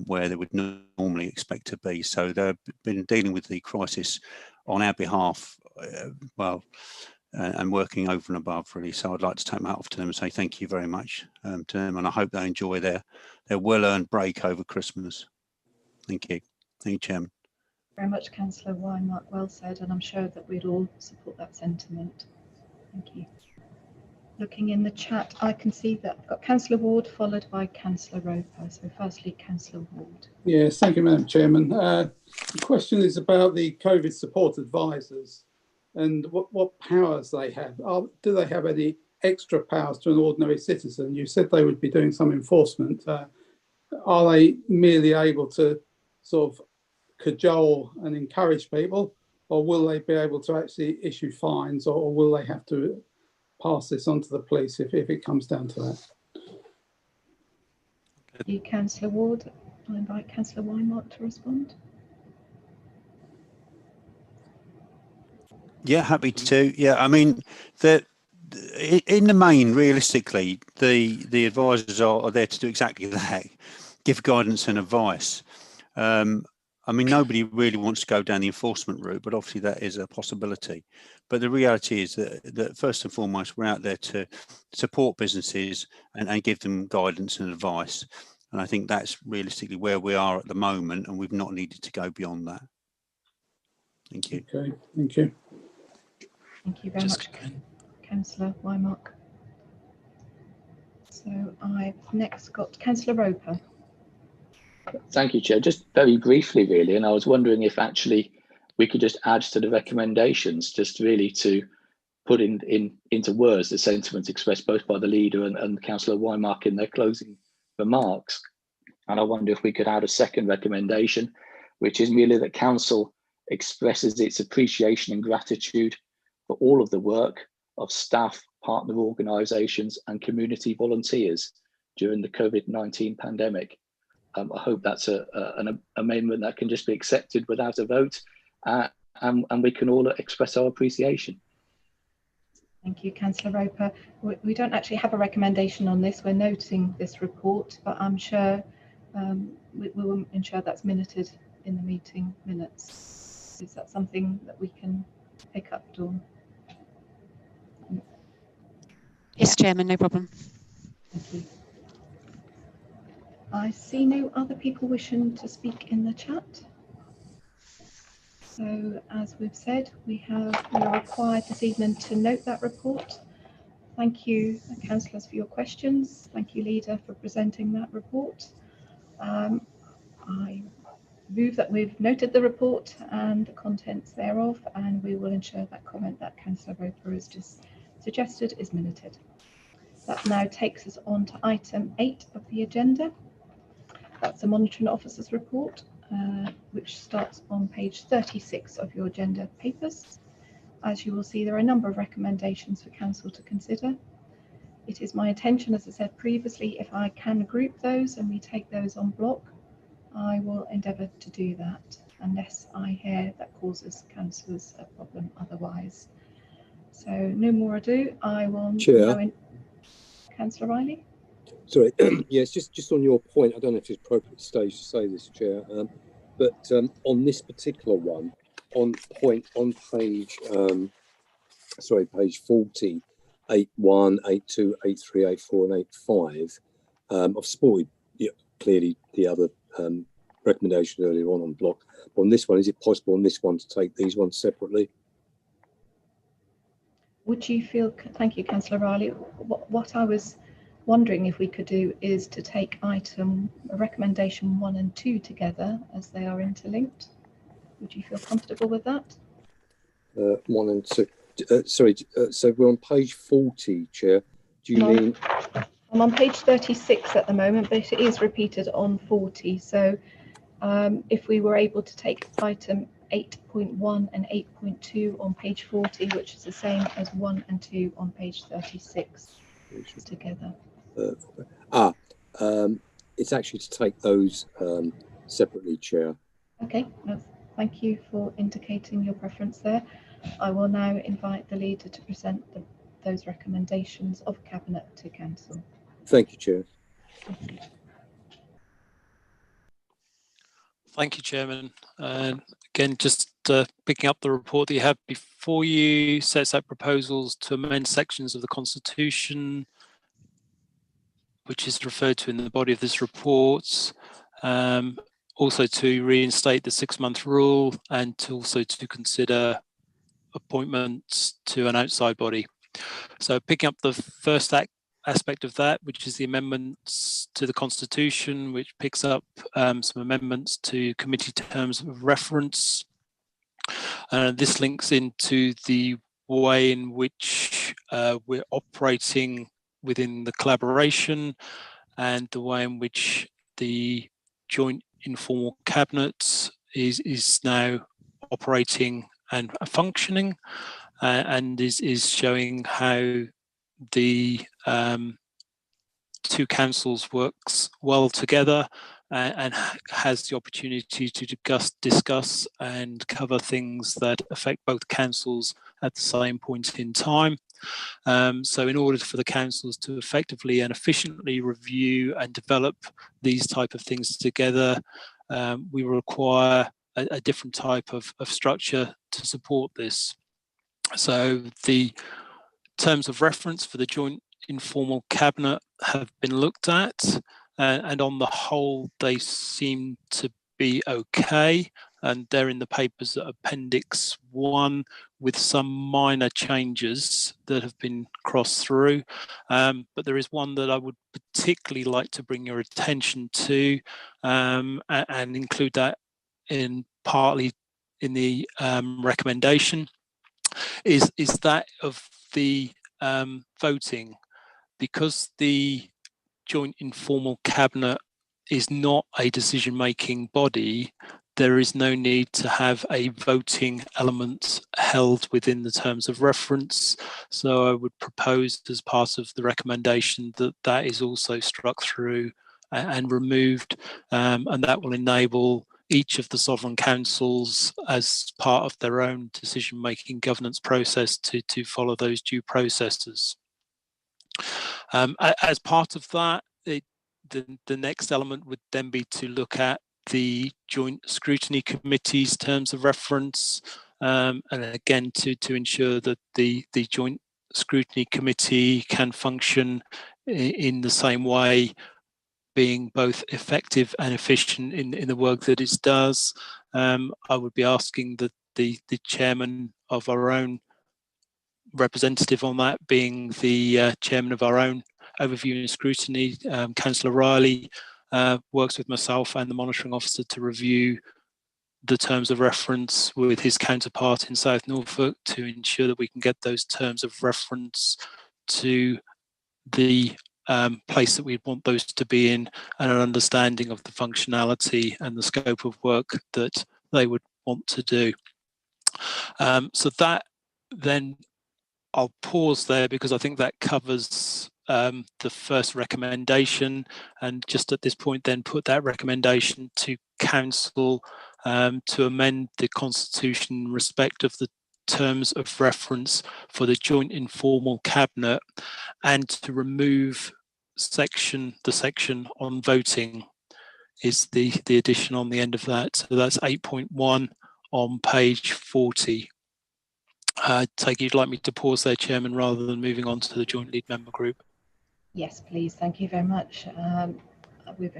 where they would normally expect to be. So they've been dealing with the crisis on our behalf, and working over and above really. So I'd like to take my hat off to them and say thank you very much to them, and I hope they enjoy their well-earned break over Christmas. Thank you. Thank you, Chairman. Very much, Councillor Weinmark. Well said, and I'm sure that we'd all support that sentiment. Thank you. Looking in the chat, I can see that I've got Councillor Ward followed by Councillor Roper. So firstly, Councillor Ward. Yes, thank you, Madam Chairman. The question is about the COVID support advisors and what powers they have. Do they have any extra powers to an ordinary citizen? You said they would be doing some enforcement. Are they merely able to sort of cajole and encourage people, or will they be able to actually issue fines, or will they have to pass this on to the police if it comes down to that? Thank you, Councillor Ward. I'll invite Councillor Weinmark to respond. Yeah, happy to. Yeah, I mean, in the main, realistically, the advisors are there to do exactly that, give guidance and advice. I mean, nobody really wants to go down the enforcement route, but obviously that is a possibility. But the reality is that first and foremost, we're out there to support businesses and give them guidance and advice. And I think that's realistically where we are at the moment, and we've not needed to go beyond that. Thank you. Okay, thank you. Thank you very much, Councillor Weinmark. So I've next got Councillor Roper. Thank you, Chair. Just very briefly, really, and I was wondering if actually we could just add to the recommendations, just really to put into words the sentiments expressed both by the leader and Councillor Weinmark in their closing remarks. And I wonder if we could add a second recommendation, which is merely that Council expresses its appreciation and gratitude for all of the work of staff, partner organisations and community volunteers during the COVID-19 pandemic. I hope that's an amendment that can just be accepted without a vote, and we can all express our appreciation. Thank you, Councillor Roper. We don't actually have a recommendation on this. We're noting this report, but I'm sure we will ensure that's minuted in the meeting minutes. Is that something that we can pick up, Dawn? Yes, Chairman, no problem. Thank you. I see no other people wishing to speak in the chat. So, as we've said, we are required this evening to note that report. Thank you, councillors, for your questions. Thank you, Leader, for presenting that report. I move that we've noted the report and the contents thereof, and we will ensure that comment that Councillor Roper has just suggested is minuted. That now takes us on to item 8 of the agenda. That's the Monitoring Officer's report, which starts on page 36 of your agenda papers. As you will see, there are a number of recommendations for Council to consider. It is my intention, as I said previously, if I can group those and we take those on block, I will endeavour to do that, unless I hear that causes councillors a problem otherwise. So no more ado, I will go in. Councillor Riley? Sorry, yes, just on your point, I don't know if it's appropriate stage to say this, Chair, but on this particular one, on point on page, page 40, 8.1, 8.2, 8.3, 8.4 and 8.5, I've supported clearly the other recommendation earlier on block. On this one, is it possible on this one to take these ones separately? Would you feel, thank you, Councillor Riley. What I was wondering if we could do is to take recommendation 1 and 2 together as they are interlinked. Would you feel comfortable with that? 1 and 2. Sorry, so we're on page 40, Chair. Do you mean? I'm on page 36 at the moment, but it is repeated on 40. So if we were able to take item 8.1 and 8.2 on page 40, which is the same as 1 and 2 on page 36 together. It's actually to take those separately, Chair. Okay, thank you for indicating your preference there. I will now invite the leader to present those recommendations of Cabinet to Council. Thank you, Chair. Thank you, Chairman. And again, just picking up the report that you have before you, sets out proposals to amend sections of the Constitution, which is referred to in the body of this report. Also to reinstate the 6-month rule, and also to consider appointments to an outside body. So picking up the first aspect of that, which is the amendments to the Constitution, which picks up some amendments to committee terms of reference. This links into the way in which we're operating within the collaboration, and the way in which the joint informal cabinet is now operating and functioning, and is showing how the two councils works well together, and has the opportunity to discuss and cover things that affect both councils at the same point in time. So in order for the councils to effectively and efficiently review and develop these type of things together, we require a different type of structure to support this. So the terms of reference for the joint informal cabinet have been looked at, and on the whole they seem to be okay, and they're in the papers at Appendix 1 with some minor changes that have been crossed through. But there is one that I would particularly like to bring your attention to, and include that partly in the recommendation, is that of the voting. Because the joint informal cabinet is not a decision-making body, there is no need to have a voting element held within the terms of reference. So I would propose as part of the recommendation that that is also struck through and removed, and that will enable each of the sovereign councils, as part of their own decision-making governance process, to follow those due processes. As part of that, the next element would then be to look at the Joint Scrutiny Committee's terms of reference, and again to ensure that the Joint Scrutiny Committee can function in the same way, being both effective and efficient in the work that it does. I would be asking that the chairman of our own representative on that, being the chairman of our own overview and scrutiny, Councillor Riley, works with myself and the monitoring officer to review the terms of reference with his counterpart in South Norfolk, to ensure that we can get those terms of reference to the place that we want those to be in, and an understanding of the functionality and the scope of work that they would want to do. So that then, I'll pause there because I think that covers the first recommendation, and just at this point then put that recommendation to council to amend the Constitution in respect of the terms of reference for the joint informal cabinet, and to remove the section on voting is the addition on the end of that. So that's 8.1 on page 40. Take it you'd like me to pause there, Chairman, rather than moving on to the joint lead member group? Yes, please. Thank you very much. We've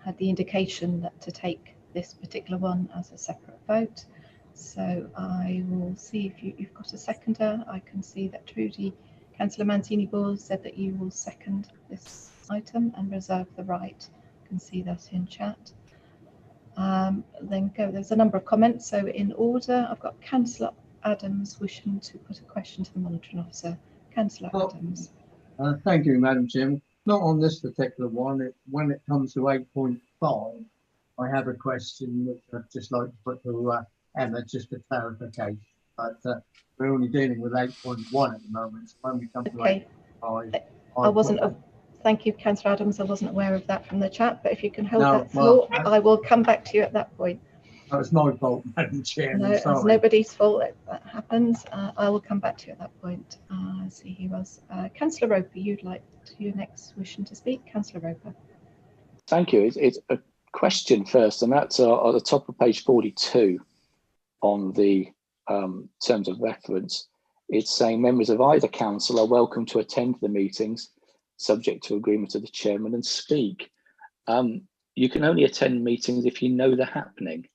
had the indication that to take this particular one as a separate vote. So I will see if you've got a seconder. I can see that Trudy, Councillor Mancini-Ball said that you will second this item and reserve the right. I can see that in chat. There's a number of comments. So in order, I've got Councillor Adams wishing to put a question to the monitoring officer. Councillor Adams. Thank you, Madam Chairman. Not on this particular one. When it comes to 8.5, I have a question which I'd just like to put to Emma, just for clarification. But we're only dealing with 8.1 at the moment. So when we come to 8.5, thank you, Councillor Adams. I wasn't aware of that from the chat, but if you can hold that thought, I will come back to you at that point. That was my fault, Madam Chairman. No, it's nobody's fault. That happens. I will come back to you at that point. See who else. Councillor Roper, you'd like to next wishing to speak. Councillor Roper. Thank you. It's a question first, and that's at the top of page 42 on the terms of reference. It's saying members of either council are welcome to attend the meetings, subject to agreement of the chairman, and speak. You can only attend meetings if you know they're happening,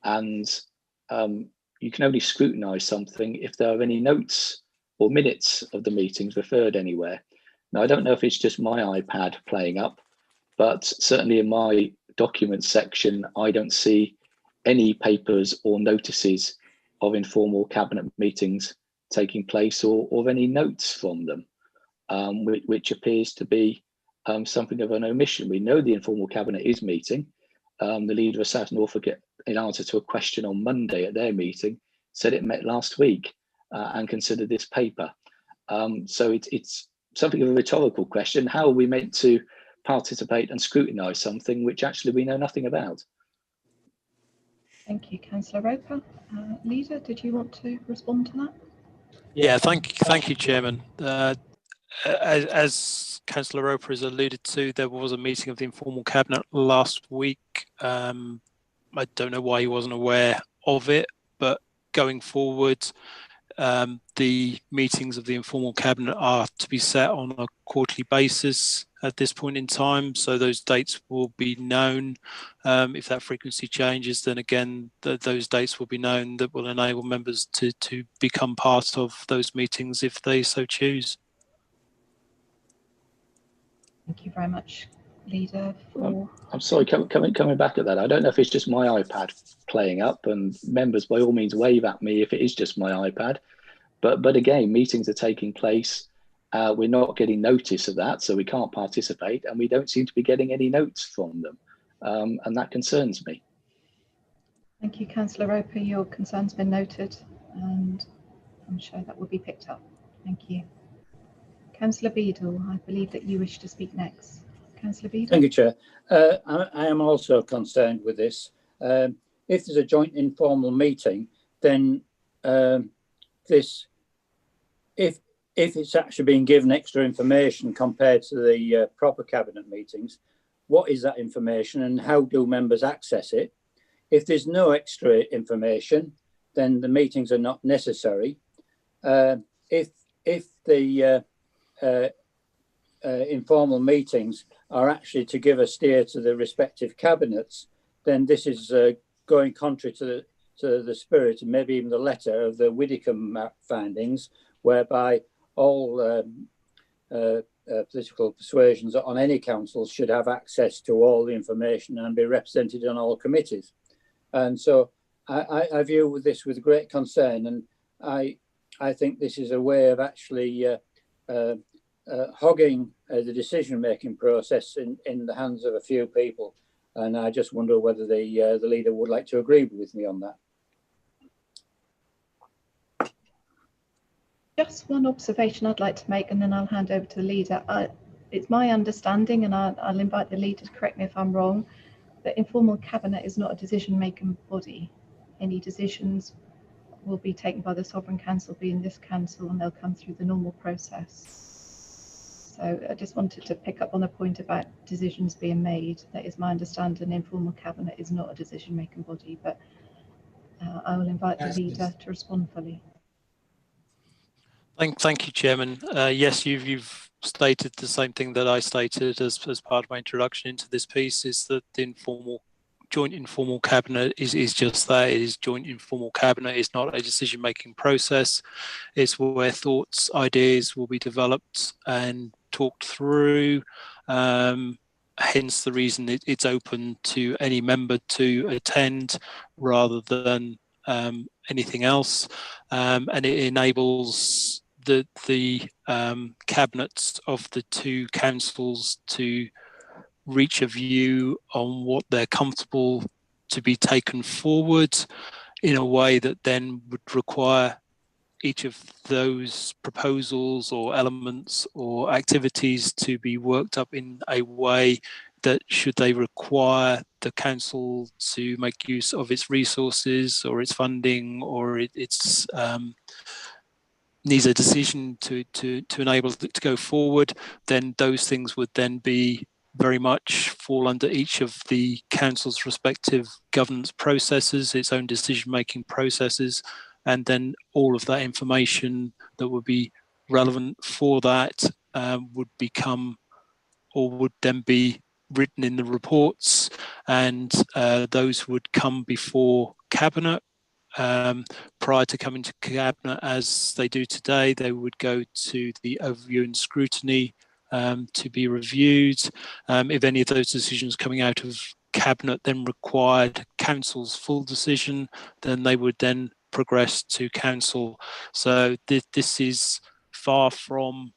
and you can only scrutinise something if there are any notes or minutes of the meetings referred anywhere. Now, I don't know if it's just my iPad playing up, but certainly in my documents section, I don't see any papers or notices of informal cabinet meetings taking place or any notes from them, which appears to be something of an omission. We know the informal cabinet is meeting. The leader of South Norfolk, in answer to a question on Monday at their meeting, said it met last week and considered this paper. So it's something of a rhetorical question. How are we meant to participate and scrutinise something which actually we know nothing about? Thank you, Councillor Roper. Leader, did you want to respond to that? Yeah, thank you, Chairman. As Councillor Roper has alluded to, there was a meeting of the informal cabinet last week. I don't know why he wasn't aware of it, but going forward, the meetings of the informal cabinet are to be set on a quarterly basis at this point in time, so those dates will be known. If that frequency changes, then again those dates will be known. That will enable members to become part of those meetings if they so choose. Thank you very much, Leader. I'm sorry, coming back at that, I don't know if it's just my iPad playing up, and members by all means wave at me if it is just my iPad. But again, meetings are taking place. We're not getting notice of that, so we can't participate, and we don't seem to be getting any notes from them, and that concerns me. Thank you, Councillor Roper. Your concern's been noted, and I'm sure that will be picked up. Thank you. Councillor Beadle, I believe that you wish to speak next. Councillor Beadle. Thank you, Chair. I am also concerned with this. If there's a joint informal meeting, then if it's actually being given extra information compared to the proper cabinet meetings, what is that information and how do members access it? If there's no extra information, then the meetings are not necessary. If the informal meetings are actually to give a steer to the respective cabinets, then this is going contrary to the spirit and maybe even the letter of the Widdicombe findings, whereby all political persuasions on any council should have access to all the information and be represented on all committees. And so I view this with great concern, and I think this is a way of actually hogging the decision-making process in the hands of a few people. And I just wonder whether the leader would like to agree with me on that. Just one observation I'd like to make, and then I'll hand over to the leader. It's my understanding, and I'll invite the leader to correct me if I'm wrong, that informal cabinet is not a decision-making body. Any decisions will be taken by the Sovereign Council, being this council, and they'll come through the normal process. So I just wanted to pick up on the point about decisions being made. That is my understanding. Informal cabinet is not a decision-making body, but I will invite the leader to respond fully. Thank you, Chairman. Yes, you've stated the same thing that I stated as part of my introduction into this piece, is that the informal joint informal cabinet is just that. It is joint informal cabinet. It's not a decision-making process. It's where thoughts, ideas will be developed and talked through. Hence the reason it's open to any member to attend rather than anything else. And it enables the cabinets of the two councils to reach a view on what they're comfortable to be taken forward in a way that then would require each of those proposals or elements or activities to be worked up in a way that, should they require the council to make use of its resources or its funding or its needs a decision to enable it to go forward, then those things would then be very much fall under each of the council's respective governance processes, its own decision-making processes, and then all of that information that would be relevant for that would become, or would then be written in the reports, and those would come before cabinet. Prior to coming to cabinet, as they do today, they would go to the overview and scrutiny to be reviewed. If any of those decisions coming out of cabinet then required council's full decision, then they would then progress to council. So this is far from,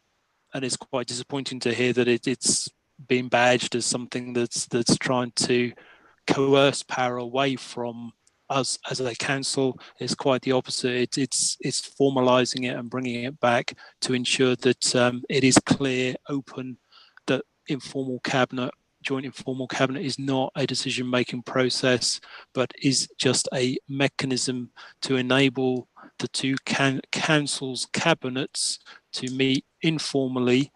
and it's quite disappointing to hear that it's being badged as something that's trying to coerce power away from us as a council. Is quite the opposite. It's formalising it and bringing it back to ensure that it is clear, open, that informal cabinet, joint informal cabinet, is not a decision-making process, but is just a mechanism to enable the two councils' cabinets to meet informally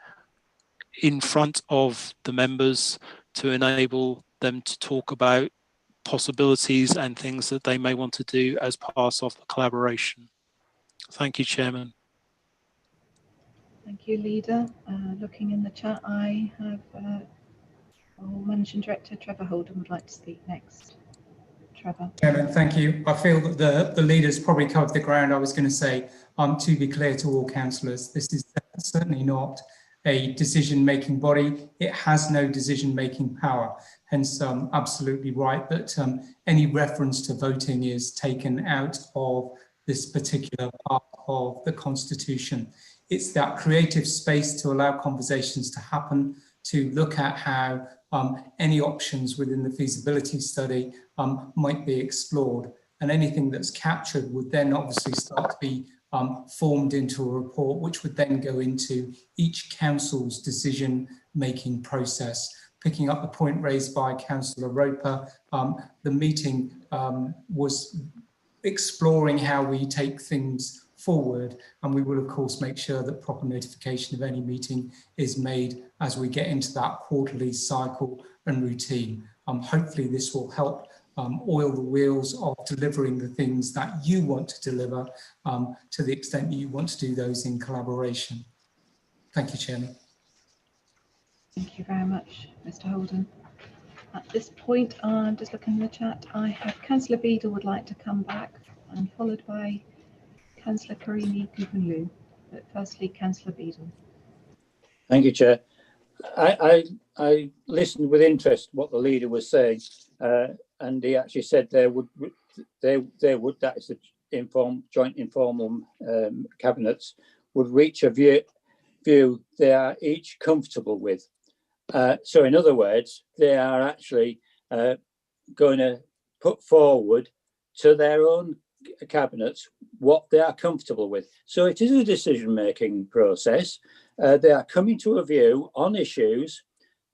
in front of the members to enable them to talk about possibilities and things that they may want to do as part of the collaboration. Thank you, Chairman. Thank you, Leader. Looking in the chat, I have Managing Director Trevor Holden would like to speak next. Trevor. Chairman, thank you. I feel that the leaders probably covered the ground. I was going to say, to be clear to all councillors, this is certainly not a decision-making body. It has no decision-making power. Hence, absolutely right that any reference to voting is taken out of this particular part of the Constitution. It's that creative space to allow conversations to happen, to look at how any options within the feasibility study might be explored. And anything that's captured would then obviously start to be formed into a report, which would then go into each council's decision-making process. Picking up the point raised by Councillor Roper, the meeting was exploring how we take things forward, and we will of course make sure that proper notification of any meeting is made as we get into that quarterly cycle and routine. Hopefully this will help oil the wheels of delivering the things that you want to deliver to the extent that you want to do those in collaboration. Thank you, Chairman. Thank you very much, Mr. Holden. At this point, I'm just looking in the chat. I have Councillor Beadle would like to come back, and followed by Councillor Karimi Kukunlu. But firstly, Councillor Beadle. Thank you, Chair. I listened with interest what the leader was saying, and he actually said that is the joint informal cabinets would reach a view they are each comfortable with. So in other words, they are actually going to put forward to their own cabinets what they are comfortable with. So it is a decision-making process. They are coming to a view on issues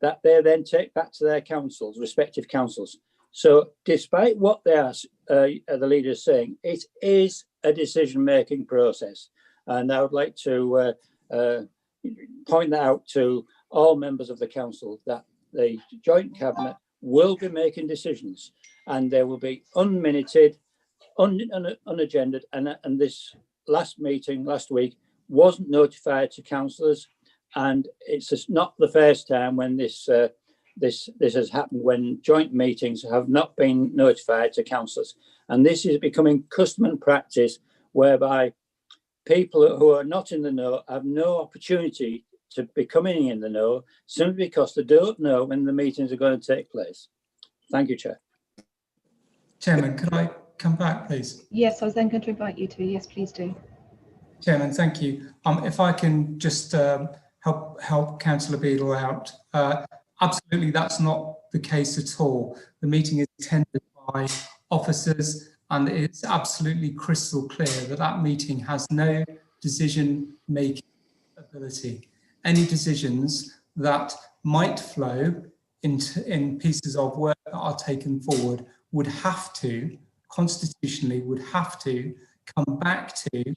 that they then take back to their councils, respective councils. So despite what they are, the leader is saying, it is a decision-making process. And I would like to point that out to all members of the council, that the joint cabinet will be making decisions, and they will be unminuted, unagended, and this last meeting last week wasn't notified to councillors, and it's just not the first time when this this has happened when joint meetings have not been notified to councillors. And this is becoming custom and practice whereby people who are not in the know have no opportunity to be coming in the know simply because they don't know when the meetings are going to take place. Thank you, Chair. Chairman, could I come back, please? Yes, I was then going to invite you to. Yes, please do. Chairman, thank you. If I can just help Councillor Beadle out. Absolutely, that's not the case at all. The meeting is attended by officers, and it's absolutely crystal clear that that meeting has no decision-making ability. Any decisions that might flow in pieces of work that are taken forward would have to, constitutionally, would have to come back to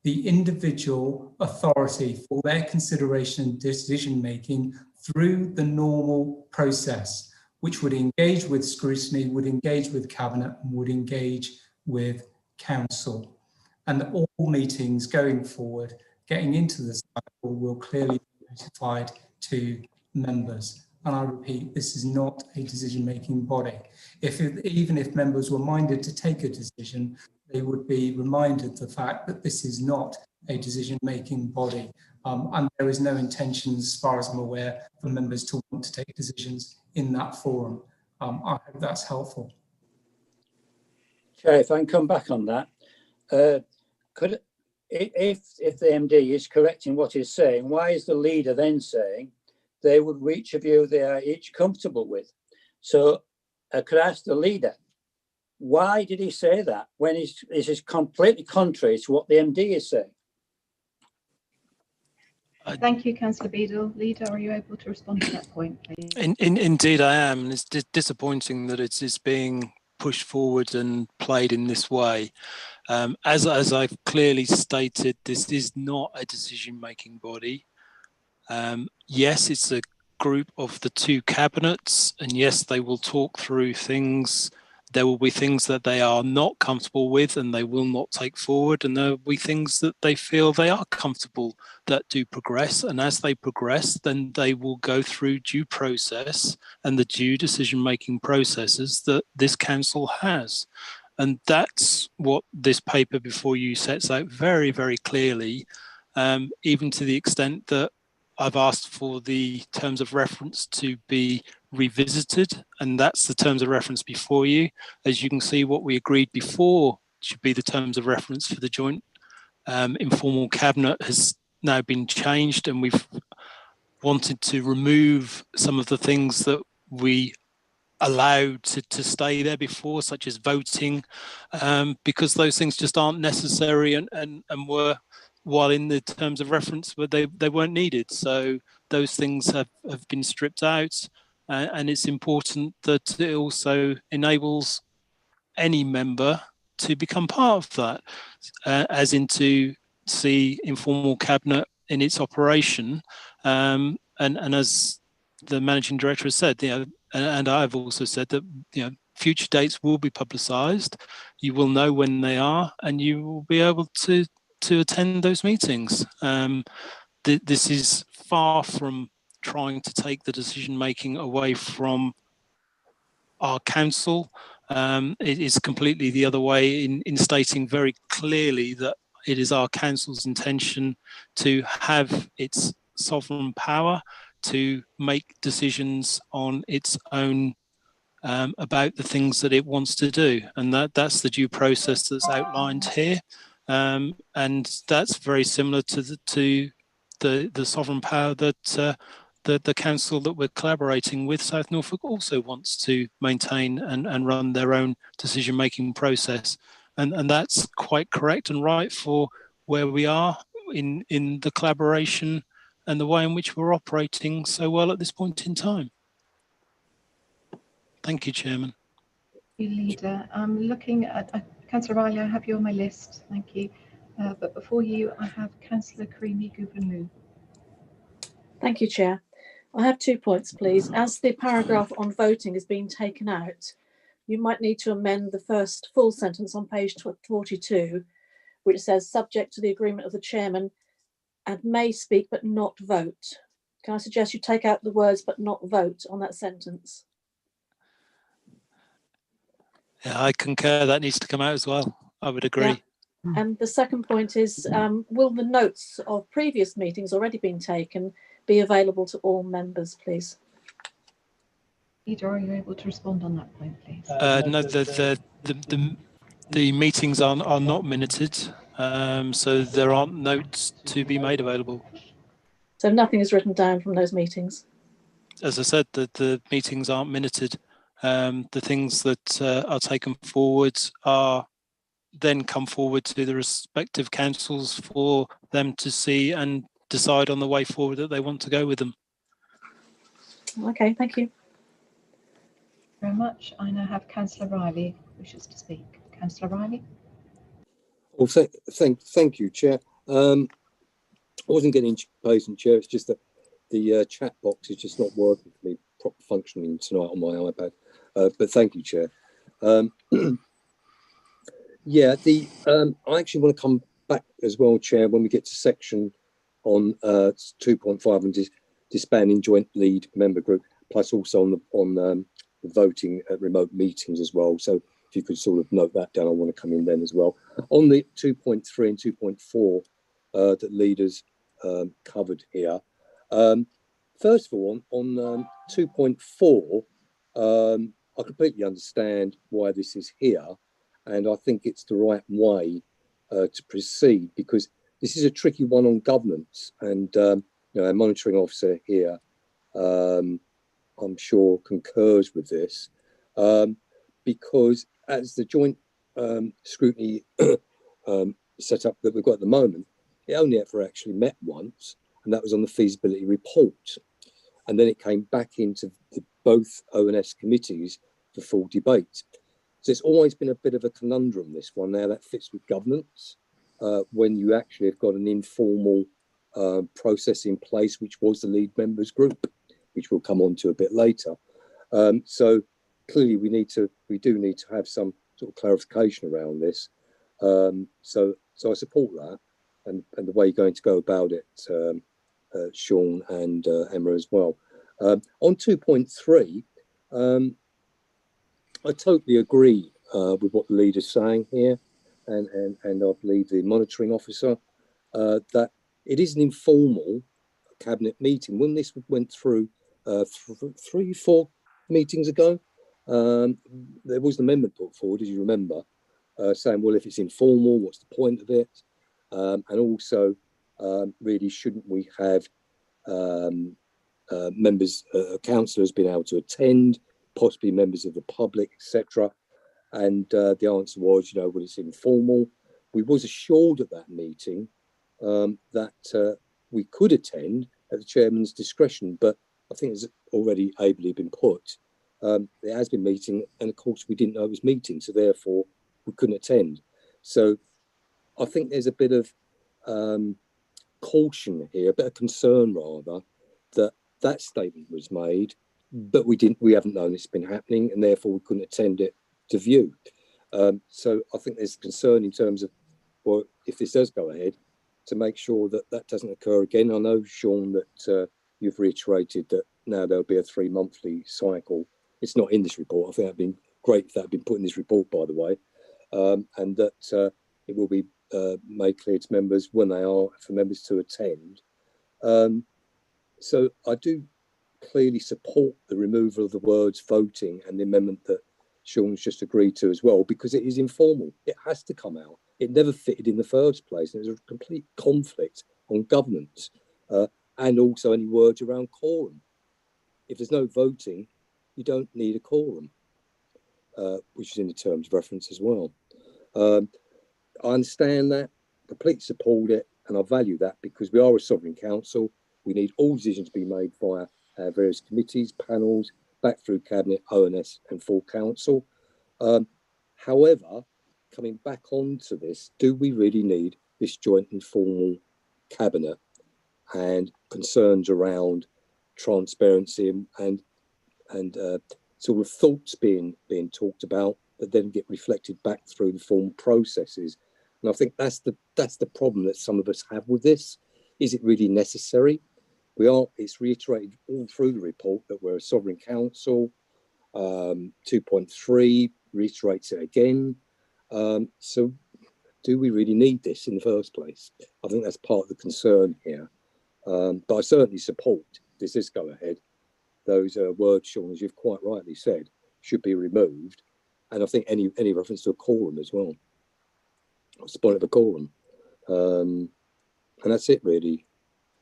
the individual authority for their consideration and decision-making through the normal process, which would engage with scrutiny, would engage with cabinet, and would engage with council. And all meetings going forward, getting into the cycle, will clearly be notified to members. And I repeat, this is not a decision-making body. Even if members were minded to take a decision, they would be reminded of the fact that this is not a decision-making body. And there is no intention, as far as I'm aware, for members to want to take decisions in that forum. I hope that's helpful. Chair, if I can come back on that, if the MD is correct in what he's saying, why is the leader then saying they would reach a view they are each comfortable with? So could I ask the leader, why did he say that when this is completely contrary to what the MD is saying? Thank you, Councillor Beadle. Leader, are you able to respond to that point, please? Indeed, I am. It's disappointing that it is being pushed forward and played in this way. As I've clearly stated, this is not a decision-making body. Yes, it's a group of the two cabinets, and yes, they will talk through things. There will be things that they are not comfortable with and they will not take forward, and there will be things that they feel they are comfortable that do progress, and as they progress, then they will go through due process and the due decision-making processes that this council has. And that's what this paper before you sets out very, very clearly, even to the extent that I've asked for the terms of reference to be revisited, and that's the terms of reference before you. As you can see, what we agreed before should be the terms of reference for the joint informal cabinet has now been changed, and we've wanted to remove some of the things that we allowed to stay there before, such as voting, because those things just aren't necessary and were, while in the terms of reference, but they weren't needed. So those things have been stripped out, and it's important that it also enables any member to become part of that, as in to see informal cabinet in its operation. And as the managing director has said, and I've also said that future dates will be publicised. You will know when they are, and you will be able to attend those meetings. This is far from trying to take the decision making away from our council. It is completely the other way in stating very clearly that it is our council's intention to have its sovereign power to make decisions on its own about the things that it wants to do, and that's the due process that's outlined here. And that's very similar to the sovereign power that the council that we're collaborating with, South Norfolk, also wants to maintain and run their own decision-making process. And that's quite correct and right for where we are in the collaboration and the way in which we're operating so well at this point in time. Thank you, Chairman. Thank you, Leader. I'm looking at Councillor Riley. I have you on my list. Thank you. But before you, I have Councillor Creamy Gouverneur. Thank you, Chair. I have 2 points, please. As the paragraph on voting is being taken out, you might need to amend the first full sentence on page 42, which says, subject to the agreement of the chairman and may speak but not vote. Can I suggest you take out the words "but not vote" on that sentence? Yeah, I concur. That needs to come out as well. I would agree. Yeah. And the second point is, will the notes of previous meetings already been taken be available to all members, please? Peter, are you able to respond on that point, please? No, the meetings are not minuted, so there aren't notes to be made available. So nothing is written down from those meetings? As I said, the meetings aren't minuted. The things that are taken forward are then come forward to the respective councils for them to see and decide on the way forward that they want to go with them. Okay, thank you. Very much. I now have Councillor Riley wishes to speak. Councillor Riley. Well, thank you, Chair. I wasn't getting impatient, Chair. It's just that the chat box is just not working for me, proper functioning tonight on my iPad. But thank you, Chair. Yeah, I actually want to come back as well, Chair, when we get to section on 2.5 and disbanding joint lead member group, plus also on the voting at remote meetings as well. So if you could sort of note that down, I want to come in then as well. On the 2.3 and 2.4 that leaders covered here. First of all, on 2.4, I completely understand why this is here. And I think it's the right way to proceed, because this is a tricky one on governance. And you know, our monitoring officer here, I'm sure, concurs with this, because as the joint scrutiny setup that we've got at the moment, it only ever actually met once, and that was on the feasibility report. And then it came back into both ONS committees for full debate. So it's always been a bit of a conundrum, this one. Now that fits with governance, when you actually have got an informal process in place, which was the lead members group, which we'll come on to a bit later. So clearly we do need to have some sort of clarification around this. So I support that and the way you're going to go about it, Sean and Emma as well. On 2.3, I totally agree with what the leader's saying here, and I believe the monitoring officer, that it is an informal cabinet meeting. When this went through 3-4 meetings ago, there was an amendment put forward, as you remember, saying, well, if it's informal, what's the point of it? And also, really, shouldn't we have members, councillors being able to attend, possibly members of the public, etc. And the answer was, you know, well, it's informal. We was assured at that meeting that we could attend at the chairman's discretion, but I think it's already ably been put. It has been meeting, and of course we didn't know it was meeting, so therefore we couldn't attend. So I think there's a bit of caution here, a bit of concern rather, that statement was made, but we haven't known it's been happening, and therefore we couldn't attend it to view. So I think there's concern in terms of, well, if this does go ahead, to make sure that that doesn't occur again. I know, Sean, that you've reiterated that now there'll be a 3-monthly cycle. It's not in this report. I think that'd been great if that had been put in this report, by the way, and that it will be made clear to members when they are for members to attend. So I do clearly support the removal of the words voting and the amendment that Sean's just agreed to as well, because it is informal. It has to come out. It never fitted in the first place. And there's a complete conflict on governance and also any words around quorum. If there's no voting, you don't need a quorum, which is in the terms of reference as well. I understand that, completely support it, and I value that, because we are a sovereign council. We need all decisions to be made via our various committees, panels, back through Cabinet, ONS and full council. However, coming back onto this, do we really need this joint informal cabinet, and concerns around transparency and sort of thoughts being talked about that then get reflected back through the formal processes? And I think that's the problem that some of us have with this. Is it really necessary? It's reiterated all through the report that we're a sovereign council. 2.3 reiterates it again. So do we really need this in the first place? I think that's part of the concern here. But I certainly support this go ahead. Those words, Sean, as you've quite rightly said, should be removed. And I think any reference to a quorum as well. What's the point of a quorum? And that's it really,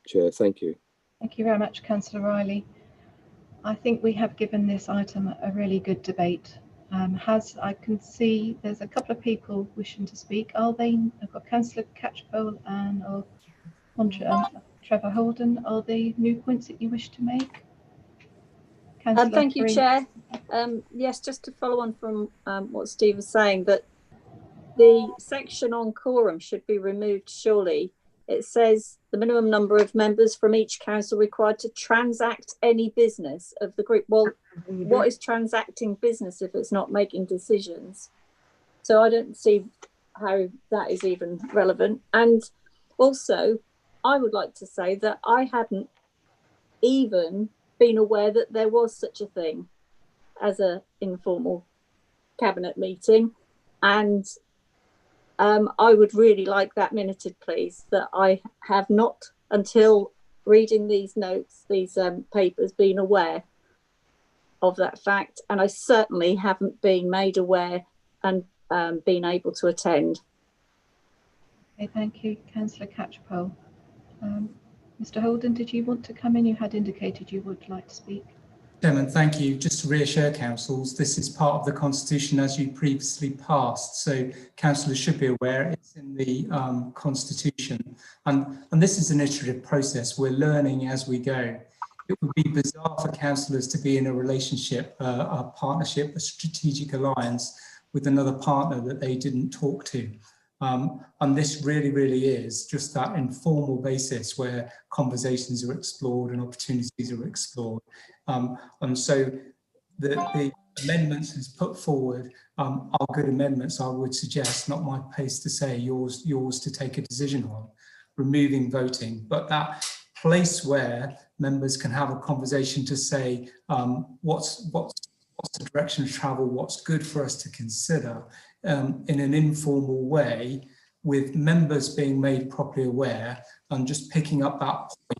Chair. Thank you. Thank you very much, Councillor Riley. I think we have given this item a really good debate. I can see there's a couple of people wishing to speak. I've got Councillor Catchpole and Trevor Holden. Are there new points that you wish to make? Thank you, Chair. Yes, just to follow on from what Steve was saying, that the section on quorum should be removed, surely. It says the minimum number of members from each council required to transact any business of the group. Well, what is transacting business if it's not making decisions? So I don't see how that is even relevant. And also, I would like to say that I hadn't even been aware that there was such a thing as an informal cabinet meeting. And I would really like that minuted, please, that I have not, until reading these notes, these papers, been aware of that fact. And I certainly haven't been made aware and been able to attend. Okay, thank you, Councillor Catchpole. Mr. Holden, did you want to come in? You had indicated you would like to speak. Chairman, thank you. Just to reassure councils, this is part of the Constitution as you previously passed. So councillors should be aware it's in the Constitution. And this is an iterative process. We're learning as we go. It would be bizarre for councillors to be in a relationship, a partnership, a strategic alliance with another partner that they didn't talk to. And this really is just that informal basis where conversations are explored and opportunities are explored. And so the amendments as put forward are good amendments, I would suggest, not my place to say, yours to take a decision on, removing voting, but that place where members can have a conversation to say what's the direction of travel, what's good for us to consider in an informal way, with members being made properly aware, and just picking up that point.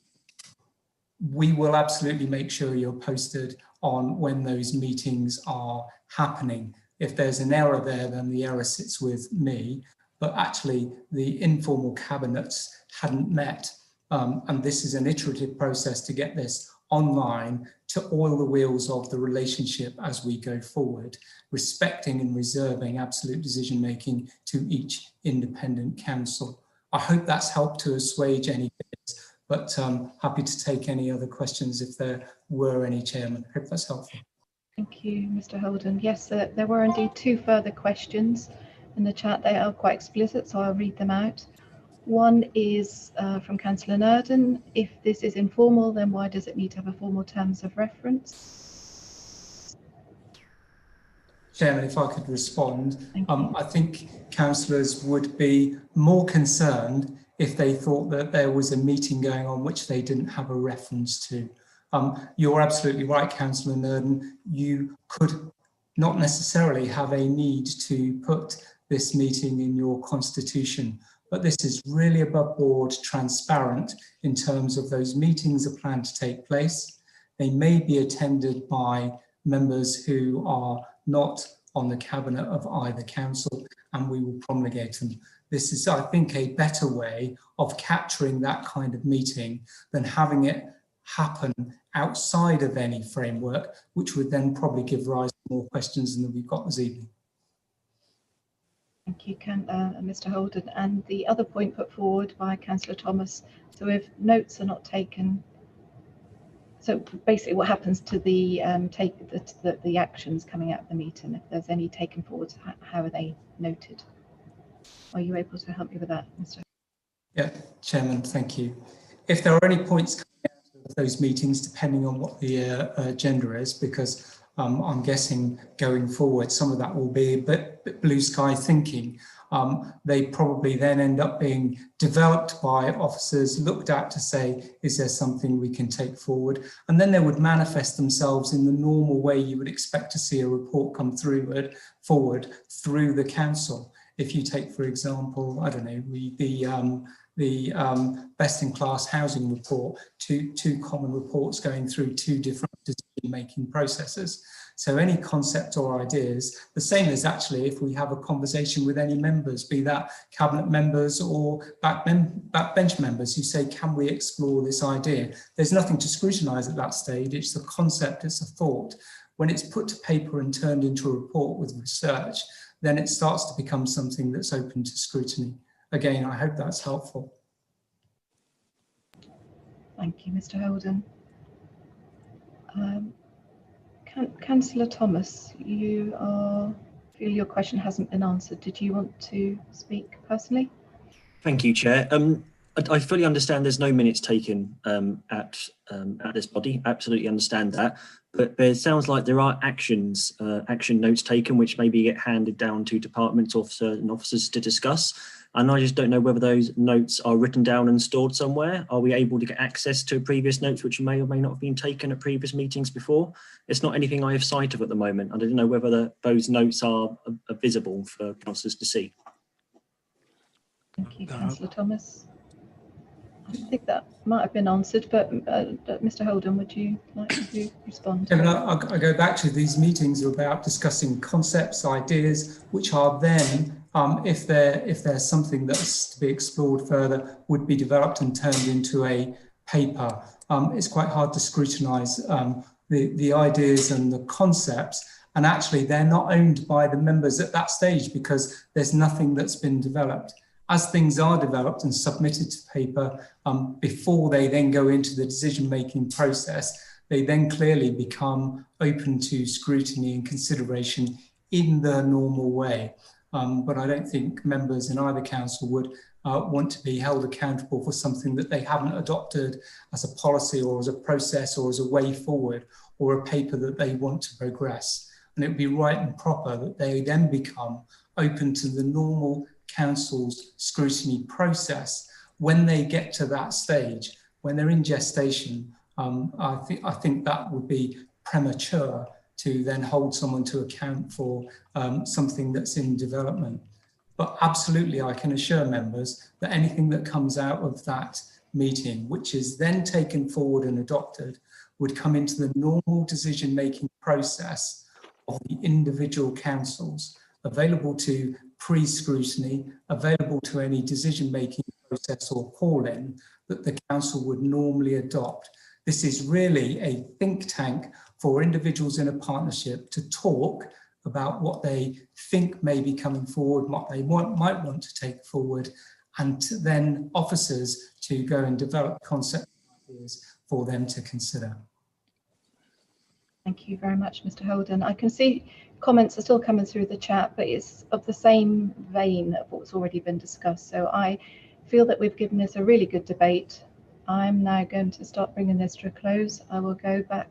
We will absolutely make sure you're posted on when those meetings are happening. If there's an error there, then the error sits with me, but actually the informal cabinets hadn't met. And this is an iterative process to get this online to oil the wheels of the relationship as we go forward, respecting and reserving absolute decision making to each independent council. I hope that's helped to assuage any fears, but happy to take any other questions if there were any, Chairman. Hope that's helpful. Thank you, Mr. Holden. Yes, there were indeed two further questions in the chat. They are quite explicit, so I'll read them out. One is from Councillor Nurden. If this is informal, then why does it need to have a formal terms of reference? Chairman, if I could respond, I think councillors would be more concerned if they thought that there was a meeting going on which they didn't have a reference to. You're absolutely right, Councillor Nurden. You could not necessarily have a need to put this meeting in your constitution, but this is really above board transparent in terms of those meetings are planned to take place. They may be attended by members who are not on the cabinet of either council, and we will promulgate them. This is, I think, a better way of capturing that kind of meeting than having it happen outside of any framework, which would then probably give rise to more questions than we've got this evening. Thank you, Mr. Holden. And the other point put forward by Councillor Thomas, so if notes are not taken, so basically what happens to the the actions coming out of the meeting, if there's any taken forward, how are they noted? Are you able to help me with that, Mr. Yeah, Chairman, thank you. If there are any points coming out of those meetings, depending on what the agenda is, because I'm guessing going forward, some of that will be a bit blue sky thinking. They probably then end up being developed by officers, looked at to say, is there something we can take forward? And then they would manifest themselves in the normal way you would expect to see a report come forward through the council. If you take, for example, I don't know, the best in class housing report, two common reports going through two different decision-making processes. So any concept or ideas, the same as actually if we have a conversation with any members, be that cabinet members or backbench members who say, can we explore this idea? There's nothing to scrutinise at that stage. It's a concept, it's a thought. When it's put to paper and turned into a report with research, then it starts to become something that's open to scrutiny. Again, I hope that's helpful. Thank you, Mr. Holden. Councillor Thomas, you feel your question hasn't been answered. Did you want to speak personally? Thank you, Chair. I fully understand there's no minutes taken at this body. Absolutely understand that. But it sounds like there are action notes taken, which maybe get handed down to department officers to discuss. And I just don't know whether those notes are written down and stored somewhere. Are we able to get access to previous notes which may or may not have been taken at previous meetings before? It's not anything I have sight of at the moment. I don't know whether those notes are visible for councillors to see. Thank you, Councillor Thomas. I think that might have been answered, but Mr. Holden, would you like to respond? Yeah, I go back to these meetings are about discussing concepts, ideas, which are then, if there's something that's to be explored further, would be developed and turned into a paper. It's quite hard to scrutinise the ideas and the concepts, and actually they're not owned by the members at that stage because there's nothing that's been developed. As things are developed and submitted to paper before they then go into the decision-making process, they then clearly become open to scrutiny and consideration in the normal way. But I don't think members in either council would want to be held accountable for something that they haven't adopted as a policy or as a process or as a way forward or a paper that they want to progress. And it would be right and proper that they then become open to the normal council's scrutiny process when they get to that stage, when they're in gestation. I think that would be premature to then hold someone to account for something that's in development. But absolutely, I can assure members that anything that comes out of that meeting, which is then taken forward and adopted, would come into the normal decision-making process of the individual councils, available to pre-scrutiny, available to any decision-making process or call-in that the council would normally adopt. This is really a think tank for individuals in a partnership to talk about what they think may be coming forward, what they might want to take forward, and then officers to go and develop concept ideas for them to consider. Thank you very much, Mr. Holden. I can see comments are still coming through the chat, but it's of the same vein of what's already been discussed. So I feel that we've given this a really good debate. I'm now going to start bringing this to a close. I will go back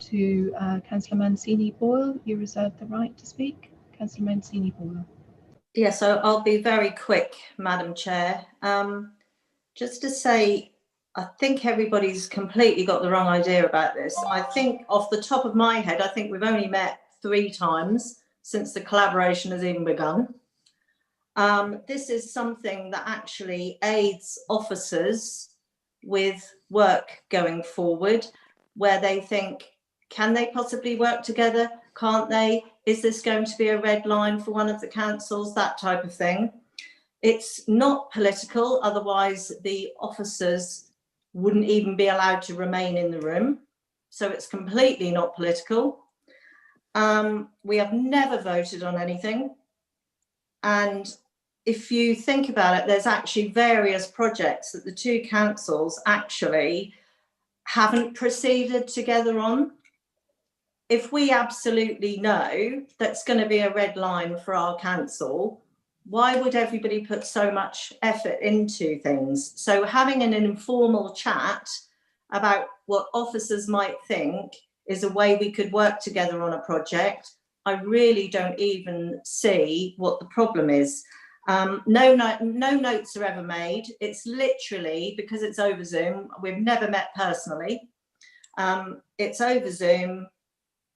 to Councillor Mancini-Boyle. You reserve the right to speak. Councillor Mancini-Boyle. Yeah, so I'll be very quick, Madam Chair. Just to say, I think everybody's completely got the wrong idea about this. I think off the top of my head, I think we've only met 3 times since the collaboration has even begun. This is something that actually aids officers with work going forward, where they think, can they possibly work together? Can't they? Is this going to be a red line for one of the councils? That type of thing. It's not political, otherwise the officers wouldn't even be allowed to remain in the room. So it's completely not political. We have never voted on anything. And if you think about it, there's actually various projects that the 2 councils actually haven't proceeded together on. If we absolutely know that's going to be a red line for our council, why would everybody put so much effort into things? So having an informal chat about what officers might think is a way we could work together on a project, I really don't even see what the problem is. No notes are ever made. It's literally, because it's over Zoom, we've never met personally. It's over Zoom,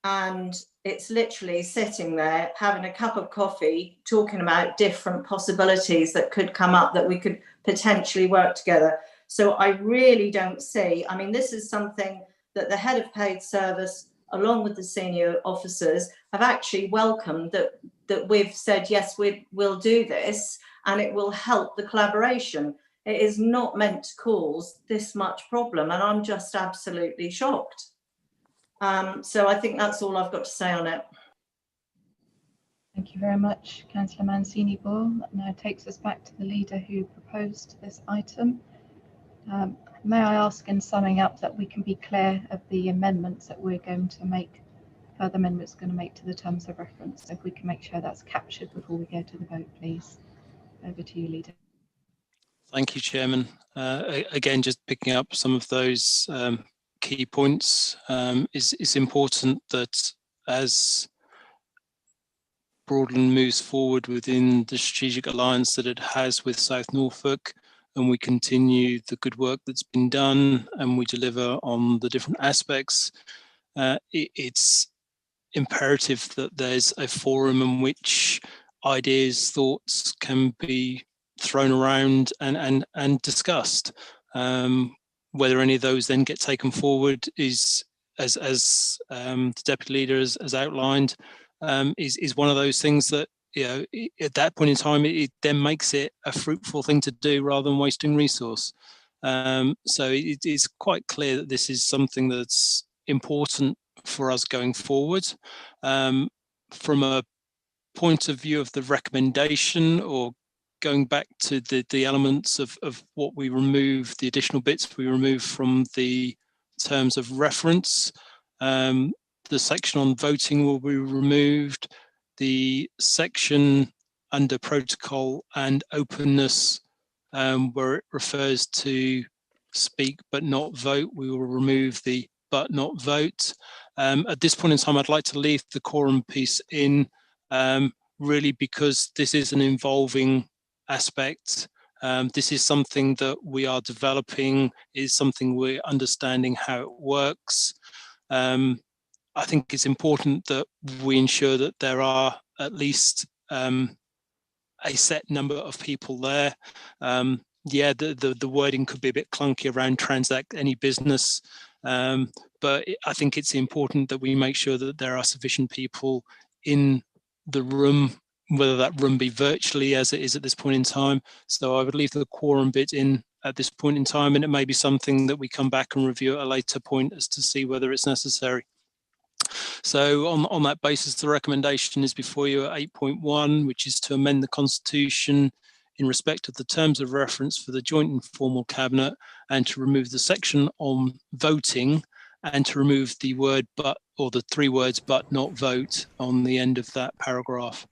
and it's literally sitting there having a cup of coffee, talking about different possibilities that could come up that we could potentially work together. So I really don't see, I mean, this is something that the head of paid service, along with the senior officers, have actually welcomed, that we've said, yes, we'll do this, and it will help the collaboration. It is not meant to cause this much problem, and I'm just absolutely shocked. So I think that's all I've got to say on it. Thank you very much, Councillor Mancini-Ball. That now takes us back to the leader who proposed this item. May I ask, in summing up, that we can be clear of the amendments that we're going to make, further amendments going to make to the terms of reference, so if we can make sure that's captured before we go to the vote, please. Over to you, leader. Thank you, Chairman. Again, just picking up some of those key points, it's important that as Broadland moves forward within the strategic alliance that it has with South Norfolk, and we continue the good work that's been done and we deliver on the different aspects, it's imperative that there's a forum in which ideas, thoughts can be thrown around and discussed. Whether any of those then get taken forward is, as the deputy leader has outlined, is one of those things that, you know, at that point in time, it then makes it a fruitful thing to do rather than wasting resource. So it is quite clear that this is something that's important for us going forward. From a point of view of the recommendation, or going back to the elements of what we remove, the additional bits we remove from the terms of reference, the section on voting will be removed. The section under protocol and openness, where it refers to speak but not vote, we will remove the but not vote. At this point in time, I'd like to leave the quorum piece in, really because this is an evolving aspect. This is something that we are developing, is something we're understanding how it works. I think it's important that we ensure that there are at least a set number of people there. Yeah, the wording could be a bit clunky around transact any business, but I think it's important that we make sure that there are sufficient people in the room, whether that room be virtually as it is at this point in time. So I would leave the quorum bit in at this point in time, and it may be something that we come back and review at a later point as to see whether it's necessary. So on that basis, the recommendation is before you at 8.1, which is to amend the Constitution in respect of the terms of reference for the joint informal cabinet, and to remove the section on voting, and to remove the word but, or the three words but not vote on the end of that paragraph.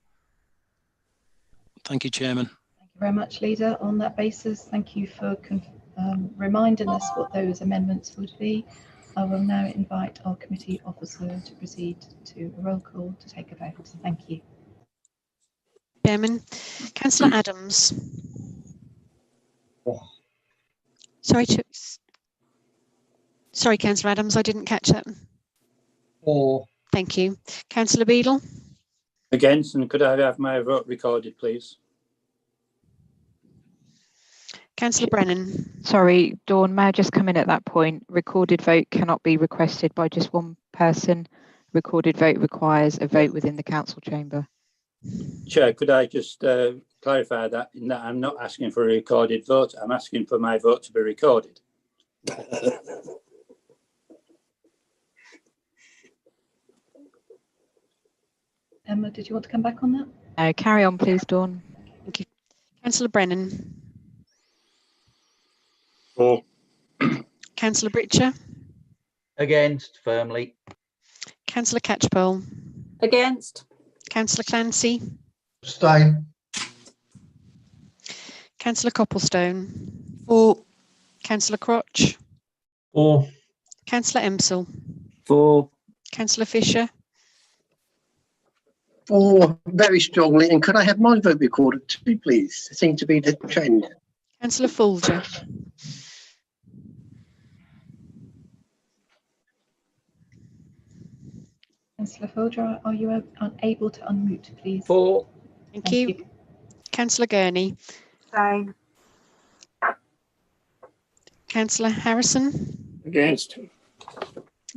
Thank you, Chairman. Thank you very much, Leader. On that basis, thank you for reminding us what those amendments would be. I will now invite our committee officer to proceed to a roll call to take a vote. Thank you. Chairman, Councillor Adams. Sorry, Councillor Adams, I didn't catch that. Thank you. Councillor Beadle. Against, and could I have my vote recorded, please? Councillor Brennan. Sorry, Dawn, may I just come in at that point? Recorded vote cannot be requested by just one person. Recorded vote requires a vote within the council chamber. Chair, could I just clarify that, in that I'm not asking for a recorded vote, I'm asking for my vote to be recorded. Emma, did you want to come back on that? No, carry on, please, Dawn. Thank you. Councillor Brennan. For. Councillor Britcher. Against, firmly. Councillor Catchpole. Against. Councillor Clancy. Abstain. Councillor Copplestone. For. Councillor Crotch. For. Councillor Emsell. For. Councillor Fisher. For very strongly, and could I have my vote recorded too, please? It seems to be the trend. Councillor Folger. Councillor Folger, are you unable to unmute, please? For. Thank you. Councillor Gurney. Fine. Councillor Harrison. Against.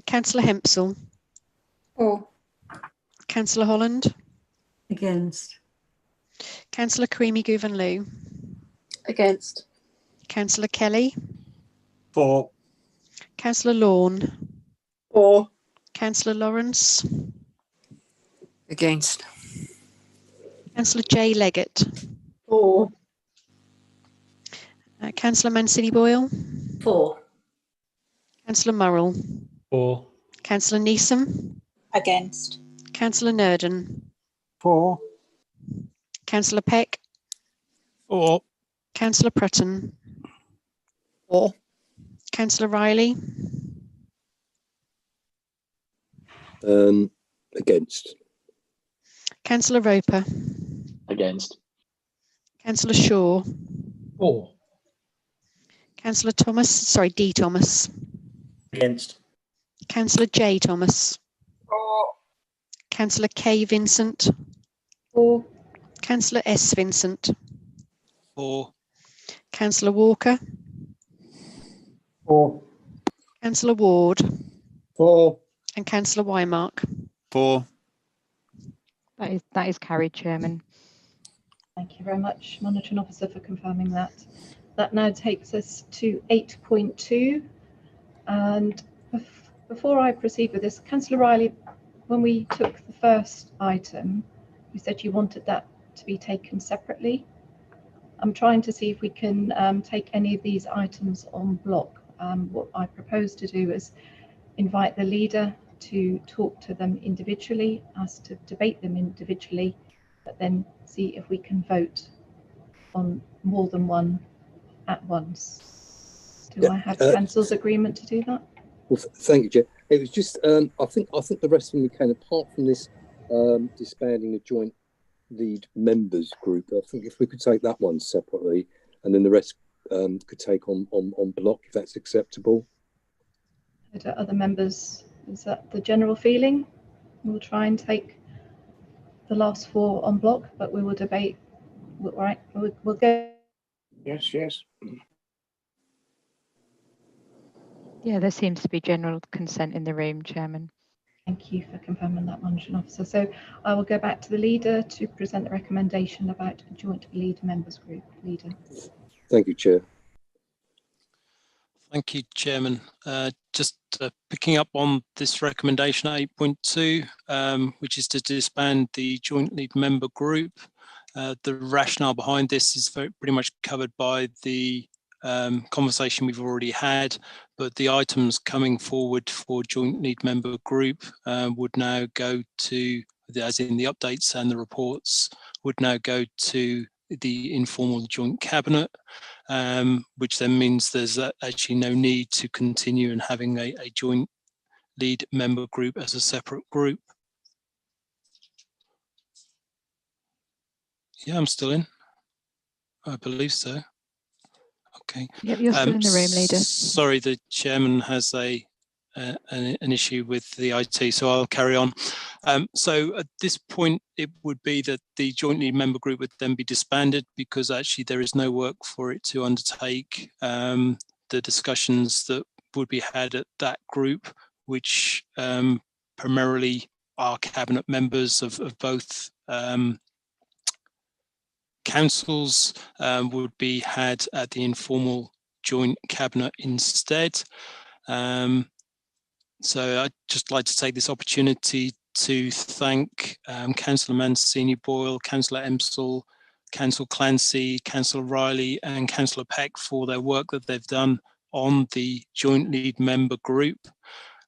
Councillor Hempsall. For. Councillor Holland. Against. Councillor Creamy Gouvenlou. Against. Councillor Kelly. For. Councillor Lawn. For. Councillor Lawrence. Against. Councillor J Leggett. For. Councillor Mancini Boyle. For. Councillor Murrell. For. Councillor Neeson. Against. Councillor Nurden. For. Councillor Peck. For. Councillor Prutton. For. Councillor Riley. Against. Councillor Roper. Against. Councillor Shaw. For. Councillor D. Thomas. Against. Councillor J. Thomas. For. Councillor K. Vincent. For. Councillor S. Vincent. For. Councillor Walker. For. Councillor Ward. For. And Councillor Wymark. For. That is carried, Chairman. Thank you very much, Monitoring Officer, for confirming that. That now takes us to 8.2. And before I proceed with this, Councillor Riley, when we took the first item, you said you wanted that to be taken separately. I'm trying to see if we can take any of these items on block. What I propose to do is invite the leader to talk to them individually, us to debate them individually, but then see if we can vote on more than one at once. Do I have Council's agreement to do that? Well, thank you, Chair. It was just, I think the rest of them we can, apart from this disbanding the joint lead members group. I think if we could take that one separately, and then the rest could take on block, if that's acceptable. Other members, is that the general feeling? We'll try and take the last four on block, but we will debate. Right, we'll go. Yes, yes. Yeah, there seems to be general consent in the room, Chairman. Thank you for confirming that, Monitoring Officer. So I will go back to the leader to present the recommendation about a joint lead members group. Leader. Thank you, Chair. Thank you, Chairman. Just picking up on this recommendation 8.2, which is to disband the joint lead member group. The rationale behind this is pretty much covered by the conversation we've already had, but the items coming forward for joint lead member group would now go to, as in the updates and the reports, would now go to the informal joint cabinet, which then means there's actually no need to continue in having a joint lead member group as a separate group. Yeah, I'm still in. I believe so. Okay. Yep, you're still in the room, leader. Sorry, the chairman has an issue with the IT, so I'll carry on. So at this point, it would be that the joint lead member group would then be disbanded because actually there is no work for it to undertake. The discussions that would be had at that group, which primarily are cabinet members of both councils, would be had at the informal joint cabinet instead. So I'd just like to take this opportunity to thank Councillor Mancini Boyle, Councillor Emsall, Councillor Clancy, Councillor Riley and Councillor Peck for their work that they've done on the joint lead member group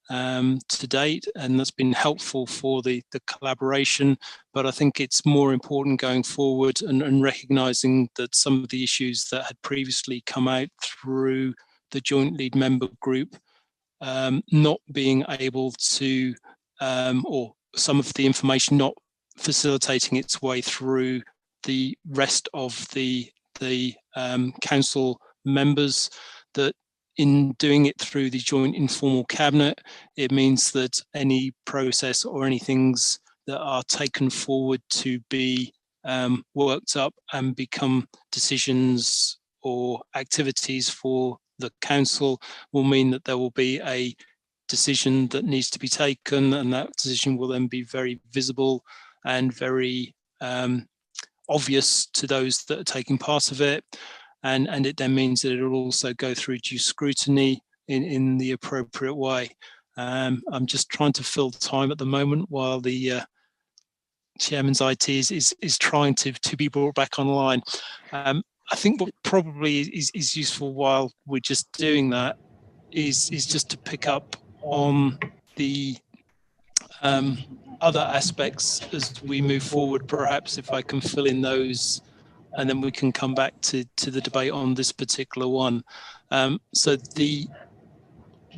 to date, and that's been helpful for the collaboration. But I think it's more important going forward and recognising that some of the issues that had previously come out through the joint lead member group not being able to, or some of the information not facilitating its way through the rest of the council members, that in doing it through the joint informal cabinet, it means that any process or any things that are taken forward to be worked up and become decisions or activities for the council will mean that there will be a decision that needs to be taken, and that decision will then be very visible and very obvious to those that are taking part of it. And it then means that it will also go through due scrutiny in the appropriate way. I'm just trying to fill time at the moment while the chairman's IT is trying to be brought back online. I think what probably is useful while we're just doing that is just to pick up on the other aspects as we move forward. Perhaps if I can fill in those, and then we can come back to the debate on this particular one. So the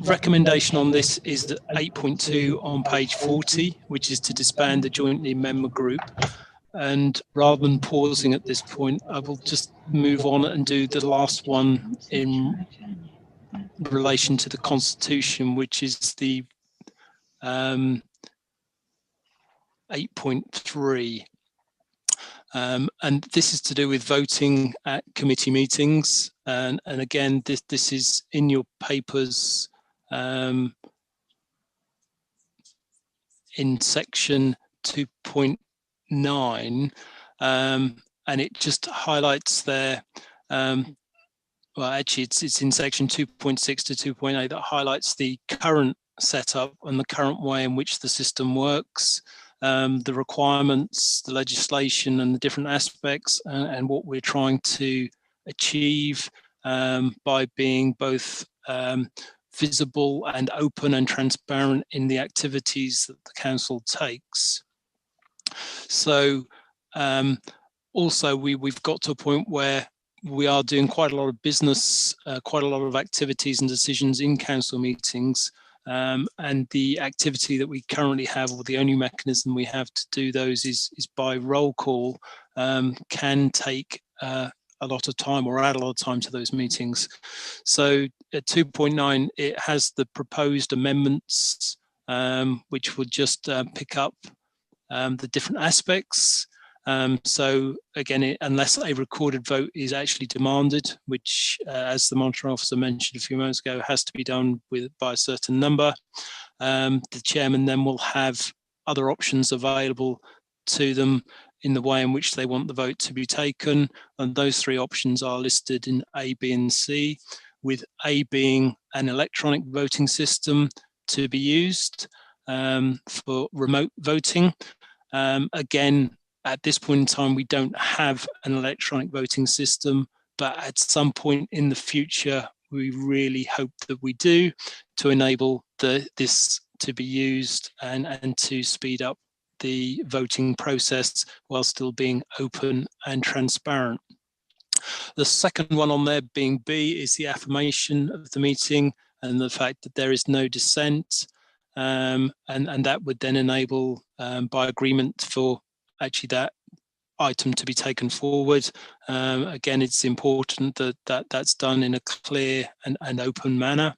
recommendation on this is 8.2 on page 40, which is to disband the jointly member group. And rather than pausing at this point, I will just move on and do the last one in relation to the Constitution, which is the 8.3. And this is to do with voting at committee meetings. And again, this is in your papers in section 2.9. And it just highlights there, well, actually, it's in section 2.6 to 2.8 that highlights the current setup and the current way in which the system works. The requirements, the legislation and the different aspects, and what we're trying to achieve by being both visible and open and transparent in the activities that the council takes. So also we've got to a point where we are doing quite a lot of business, quite a lot of activities and decisions in council meetings. And the activity that we currently have, or the only mechanism we have to do those is by roll call, can take a lot of time or add a lot of time to those meetings. So at 2.9, it has the proposed amendments, which would just pick up the different aspects. So again, unless a recorded vote is actually demanded, which as the monitoring officer mentioned a few moments ago, has to be done by a certain number, the chairman then will have other options available to them in the way in which they want the vote to be taken. And those three options are listed in A, B, and C, with A being an electronic voting system to be used for remote voting. Again, at this point in time, we don't have an electronic voting system, but at some point in the future, we really hope that we do, to enable this to be used and to speed up the voting process while still being open and transparent. The second one on there, being B, is the affirmation of the meeting and the fact that there is no dissent, and that would then enable, by agreement, for actually that item to be taken forward. Again, it's important that that's done in a clear and open manner.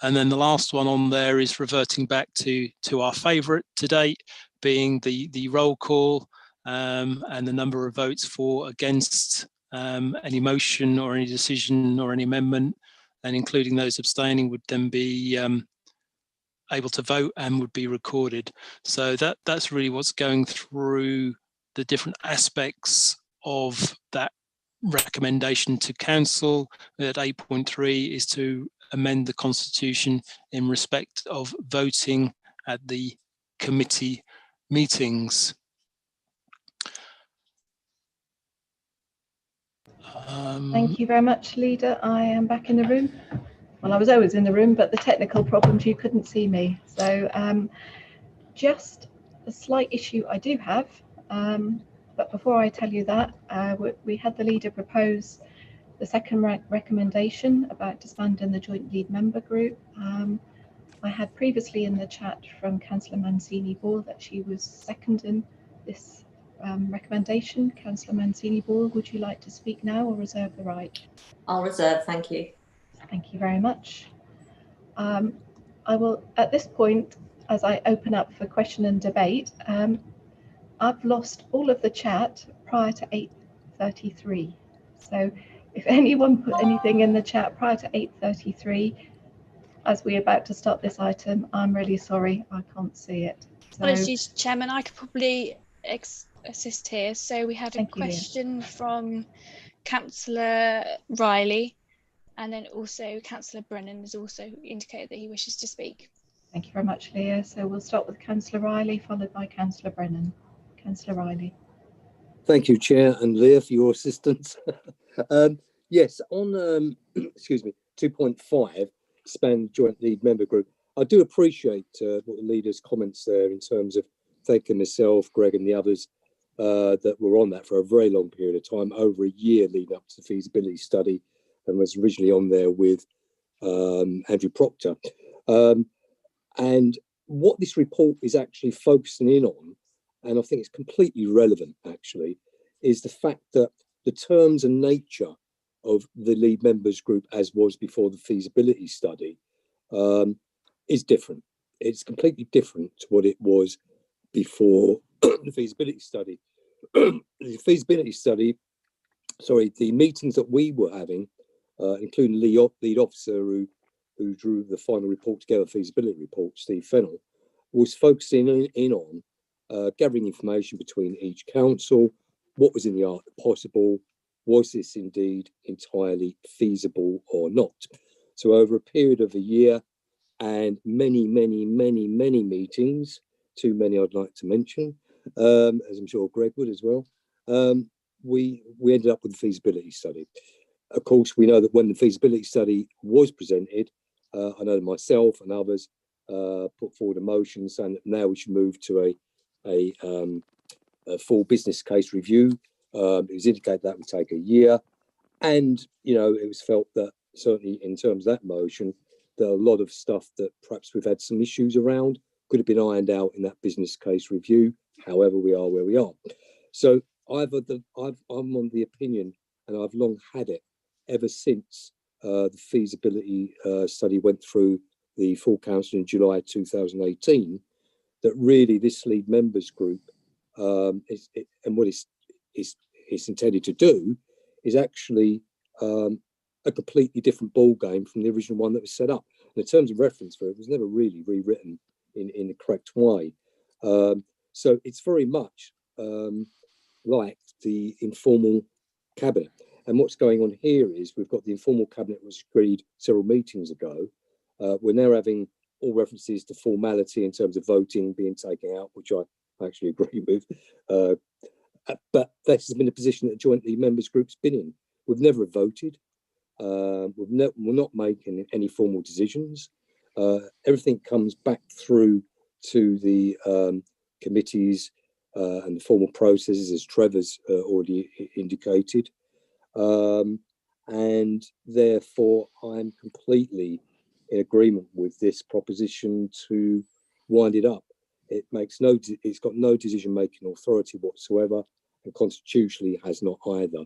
And then the last one on there is reverting back to our favourite to date, being the roll call and the number of votes for, against any motion or any decision or any amendment, and including those abstaining would then be able to vote and would be recorded. So that's really what's going through the different aspects of that recommendation to council. At 8.3 is to amend the constitution in respect of voting at the committee meetings. Thank you very much, Leader. I am back in the room. Well, I was always in the room, but the technical problems, you couldn't see me. So just a slight issue I do have. But before I tell you that, we had the leader propose the second recommendation about disbanding the joint lead member group. I had previously in the chat from Councillor Mancini-Ball that she was seconding this recommendation. Councillor Mancini-Ball, would you like to speak now or reserve the right? I'll reserve, thank you. Thank you very much. I will, at this point, as I open up for question and debate, I've lost all of the chat prior to 8:33. So if anyone put anything in the chat prior to 8:33, as we're about to start this item, I'm really sorry, I can't see it. So, apologies, Chairman, I could probably assist here. So we had a Thank you, Leah. question from Councillor Riley, and then also Councillor Brennan has also indicated that he wishes to speak. Thank you very much, Leah. So we'll start with Councillor Riley, followed by Councillor Brennan. Councillor Riley. Thank you, Chair, and Leah, for your assistance. Yes, on excuse me, 2.5, expand joint lead member group. I do appreciate what the leader's comments there in terms of thanking myself, Greg, and the others that were on that for a very long period of time, over a year leading up to the feasibility study, and was originally on there with Andrew Proctor. And what this report is actually focusing in on, and I think it's completely relevant actually, is the fact that the terms and nature of the lead members group, as was before the feasibility study, is different. It's completely different to what it was before the feasibility study. The feasibility study, sorry, the meetings that we were having, including lead officer who drew the final report together, feasibility report, Steve Fennell, was focusing in on gathering information between each council, what was in the art of possible, was this indeed entirely feasible or not? So over a period of a year and many meetings, too many I'd like to mention, as I'm sure Greg would as well, we ended up with the feasibility study. Of course, we know that when the feasibility study was presented, I know myself and others put forward a motion saying that now we should move to a full business case review. It was indicated that would take a year, and it was felt that certainly in terms of that motion, that a lot of stuff that perhaps we've had some issues around could have been ironed out in that business case review. However, we are where we are. So I'm on the opinion, and I've long had it ever since the feasibility study went through the full council in July 2018, that really this lead members group and what it's intended to do is actually a completely different ball game from the original one that was set up. And in terms of reference for it, was never really rewritten in the correct way. So it's very much like the informal cabinet. And what's going on here is we've got the informal cabinet that was agreed several meetings ago. We're now having all references to formality in terms of voting being taken out, which I actually agree with. But this has been a position that joint lead members group's been in. We've never voted. We're not making any formal decisions. Everything comes back through to the committees and the formal processes, as Trevor's already indicated. And therefore, I'm completely in agreement with this proposition to wind it up. It's got no decision-making authority whatsoever, and constitutionally has not either.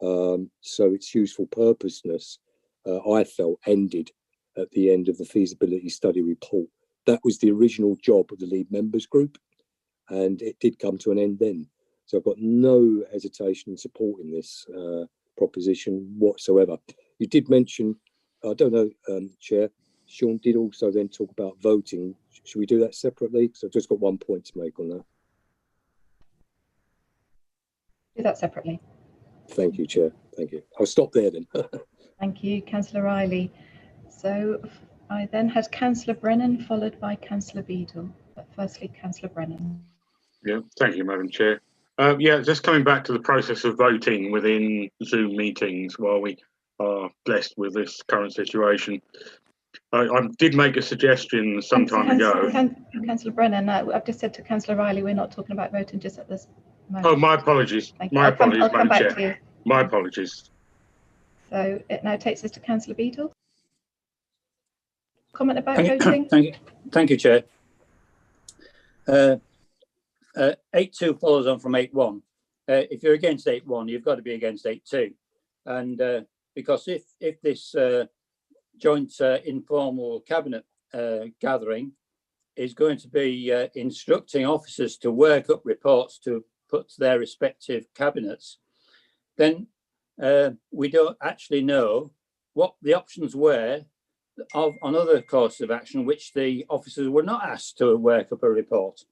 So its useful purposeness, I felt, ended at the end of the feasibility study report. That was the original job of the lead members group, and it did come to an end then. So I've got no hesitation in supporting this proposition whatsoever. You did mention, I don't know, Chair, Sean did also then talk about voting. Should we do that separately? Because I've just got one point to make on that. Do that separately. Thank you, Chair. Thank you. I'll stop there then. Thank you, Councillor Riley. So I then had Councillor Brennan, followed by Councillor Beadle. But firstly, Councillor Brennan. Yeah, thank you, Madam Chair. Yeah, just coming back to the process of voting within Zoom meetings while we are blessed with this current situation. I did make a suggestion some time ago. Councillor Brennan, I've just said to Councillor Riley, we're not talking about voting just at this moment. Oh, my apologies. My apologies, Madam Chair. My apologies. So it now takes us to Councillor Beadle. Comment about voting? Thank you, Chair. 8.2 follows on from 8.1. If you're against 8.1, you've got to be against 8.2. And because if this joint informal cabinet gathering is going to be instructing officers to work up reports to put to their respective cabinets, then we don't actually know what the options were on other courses of action which the officers were not asked to work up a report.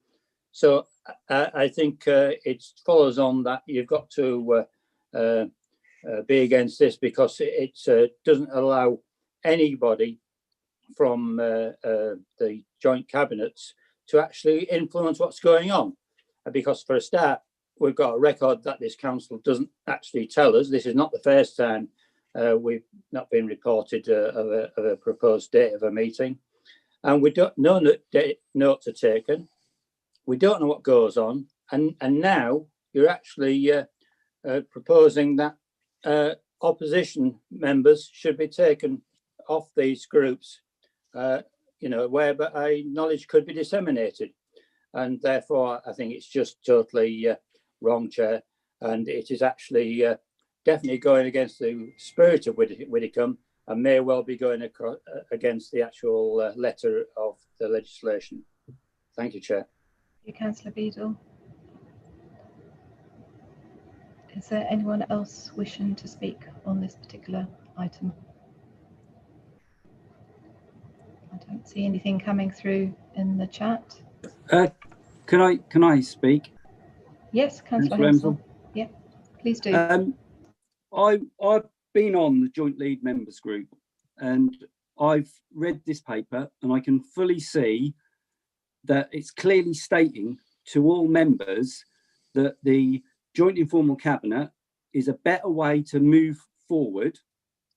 So I think it follows on that you've got to be against this, because it doesn't allow anybody from the joint cabinets to actually influence what's going on. Because for a start, we've got a record that this council doesn't actually tell us. This is not the first time we've not been reported of a proposed date of a meeting, and we don't know notes are taken. We don't know what goes on, and now you're actually proposing that opposition members should be taken off these groups, whereby knowledge could be disseminated, and therefore I think it's just totally wrong, Chair, and it is actually definitely going against the spirit of Widdicombe, and may well be going against the actual letter of the legislation. Thank you, Chair. Thank you, Councillor Beadle. Is there anyone else wishing to speak on this particular item? I don't see anything coming through in the chat. Can I speak? Yes, Councillor Hensel. Yeah, please do. I've been on the Joint Lead Members Group, and I've read this paper, and I can fully see that it's clearly stating to all members that the Joint Informal Cabinet is a better way to move forward,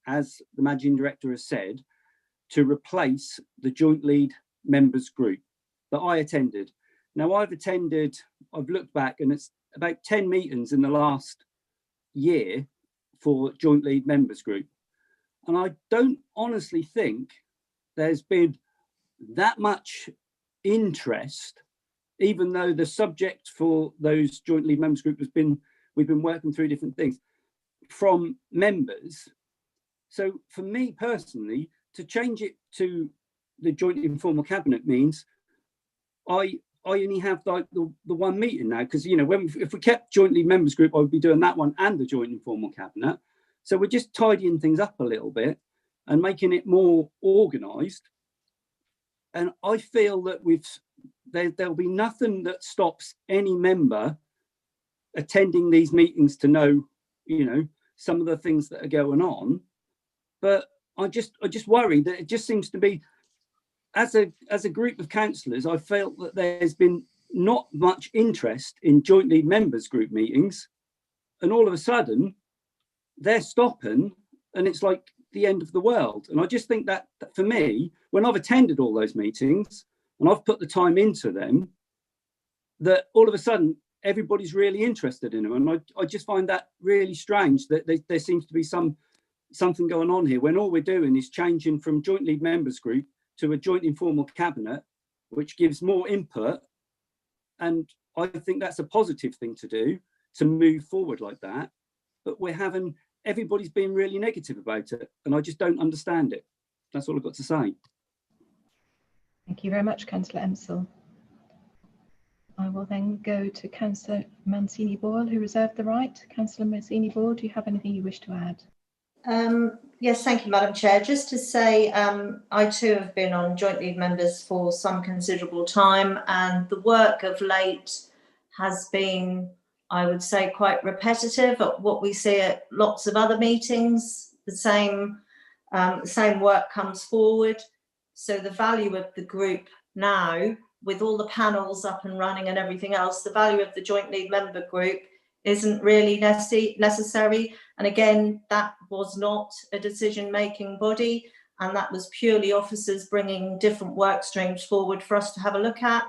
as the Managing Director has said, to replace the Joint Lead Members Group that I attended. Now, I've looked back, and it's about 10 meetings in the last year for Joint Lead Members Group. And I don't honestly think there's been that much interest, even though the subject for those Joint Lead Members Group we've been working through different things from members. So for me personally, to change it to the Joint Informal Cabinet means I only have like the one meeting now, because if we kept Joint Lead Members Group, I would be doing that one and the Joint Informal Cabinet. So we're just tidying things up a little bit and making it more organised. And I feel that there'll be nothing that stops any member attending these meetings to know, some of the things that are going on. But I just worry that it just seems to be, as a group of councillors, I felt that there's been not much interest in Joint Lead Members Group meetings, and all of a sudden they're stopping, and it's like the end of the world. And I just think that for me, when I've attended all those meetings and I've put the time into them, that all of a sudden everybody's really interested in them. And I just find that really strange that there seems to be something going on here when all we're doing is changing from Joint Lead Members Group to a Joint Informal Cabinet, which gives more input. And I think that's a positive thing to do, to move forward like that. But everybody's being really negative about it, and I just don't understand it. That's all I've got to say. Thank you very much, Councillor Emsell. I will then go to Councillor Mancini-Boyle, who reserved the right. Councillor Mancini-Boyle, do you have anything you wish to add? Yes, thank you, Madam Chair. Just to say, I too have been on Joint Lead Members for some considerable time, and the work of late has been, I would say, quite repetitive at what we see at lots of other meetings. The same work comes forward. So the value of the group now, with all the panels up and running and everything else, the value of the Joint Lead Member Group isn't really necessary. And again, that was not a decision-making body, and that was purely officers bringing different work streams forward for us to have a look at.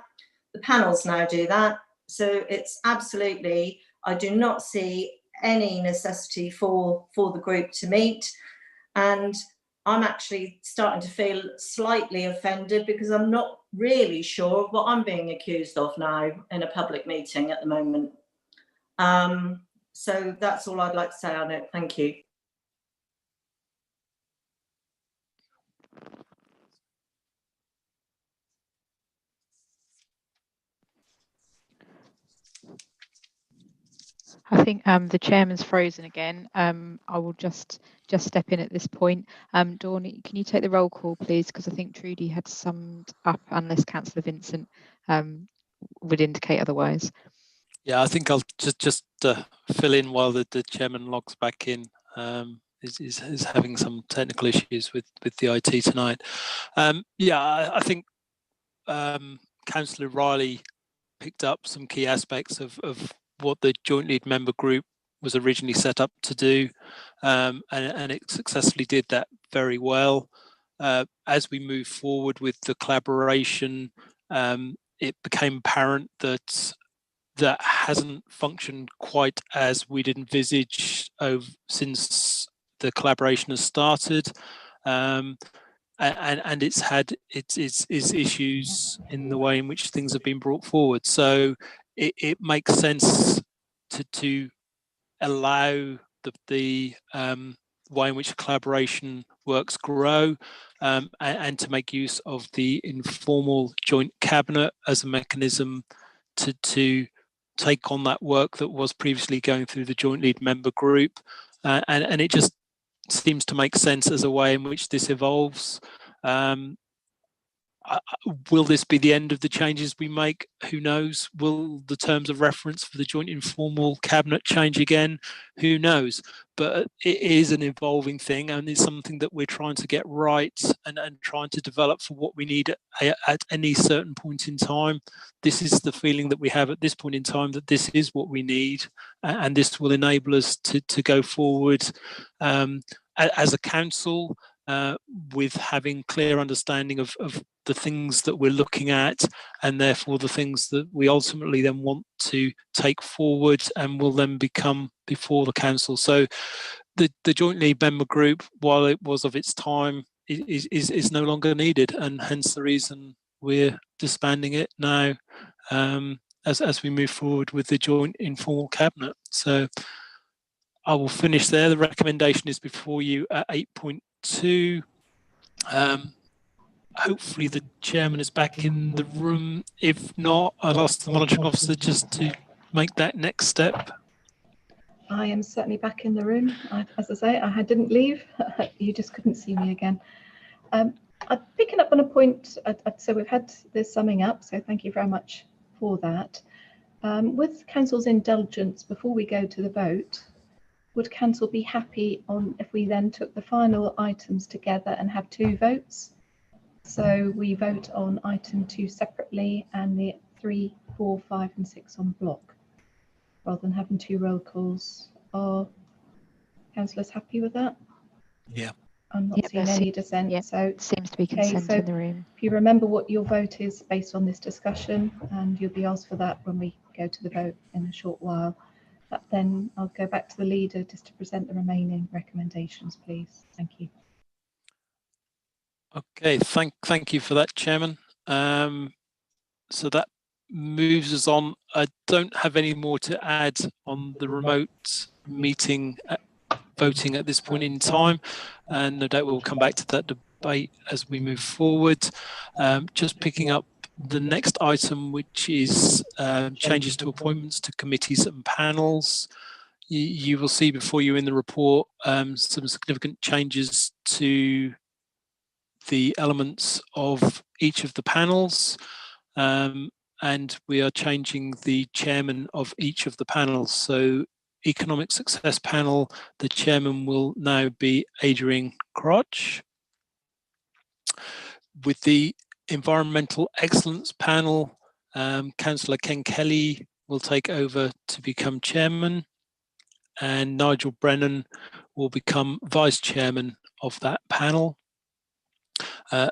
The panels now do that. So it's absolutely, I do not see any necessity for the group to meet. And I'm actually starting to feel slightly offended because I'm not really sure of what I'm being accused of now in a public meeting at the moment. So that's all I'd like to say on it. Thank you. I think the chairman's frozen again. I will just step in at this point. Dawn, can you take the roll call, please? Because I think Trudy had summed up, unless Councillor Vincent would indicate otherwise. Yeah, I think I'll just fill in while the chairman logs back in. Is having some technical issues with the IT tonight. Yeah, I think Councillor Riley picked up some key aspects of what the joint lead member group was originally set up to do, and it successfully did that very well. As we move forward with the collaboration, it became apparent that that hasn't functioned quite as we'd envisaged since the collaboration has started. And it's had its issues in the way in which things have been brought forward. So it makes sense to allow the way in which collaboration works grow, and to make use of the informal joint cabinet as a mechanism to take on that work that was previously going through the joint lead member group, and it just seems to make sense as a way in which this evolves. Will this be the end of the changes we make? Who knows? Will the terms of reference for the joint informal cabinet change again? Who knows? But it is an evolving thing, and it's something that we're trying to get right and trying to develop for what we need at any certain point in time. This is the feeling that we have at this point in time, that this is what we need, and this will enable us to go forward as a council, with having clear understanding of the things that we're looking at, and therefore the things that we ultimately then want to take forward and will then become before the council. So the joint lead member group, while it was of its time, is no longer needed, and hence the reason we're disbanding it now, as we move forward with the joint informal cabinet. So I will finish there. The recommendation is before you at 8.2. Hopefully the chairman is back in the room. If not, I'll ask the monitoring officer just to make that next step. I am certainly back in the room. As I say, I didn't leave. You just couldn't see me again. I'm picking up on a point. So we've had this summing up, so thank you very much for that. With council's indulgence, before we go to the vote, would council be happy on if we then took the final items together and have two votes? So we vote on item 2 separately and the 3, 4, 5 and 6 on block, rather than having two roll calls. Are councillors happy with that? Yeah. I'm not seeing any dissent. Yeah, so seems to be consent in the room. If you remember what your vote is based on this discussion, and you'll be asked for that when we go to the vote in a short while. But then I'll go back to the leader just to present the remaining recommendations, please. Thank you. Okay, thank you for that, Chairman. So that moves us on. I don't have any more to add on the remote meeting voting at this point in time, and no doubt we'll come back to that debate as we move forward. Just picking up the next item, which is changes to appointments to committees and panels. You will see before you in the report some significant changes to the elements of each of the panels, and we are changing the chairman of each of the panels. So Economic Success Panel, the chairman will now be Adrian Crotch. With the Environmental Excellence Panel, Councillor Ken Kelly will take over to become chairman, and Nigel Brennan will become vice chairman of that panel.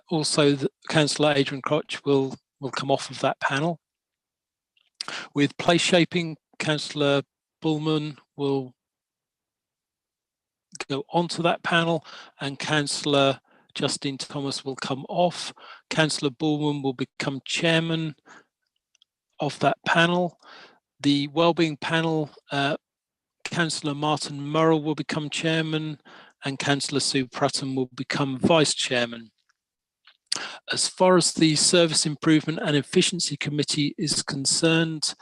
Also, Councillor Adrian Crotch will come off of that panel. With place shaping, Councillor Bullman will go onto that panel, and Councillor Justin Thomas will come off. Councillor Bullman will become chairman of that panel. The Wellbeing panel, Councillor Martin Murrell will become chairman, and Councillor Sue Pratton will become vice chairman. As far as the Service Improvement and Efficiency Committee is concerned,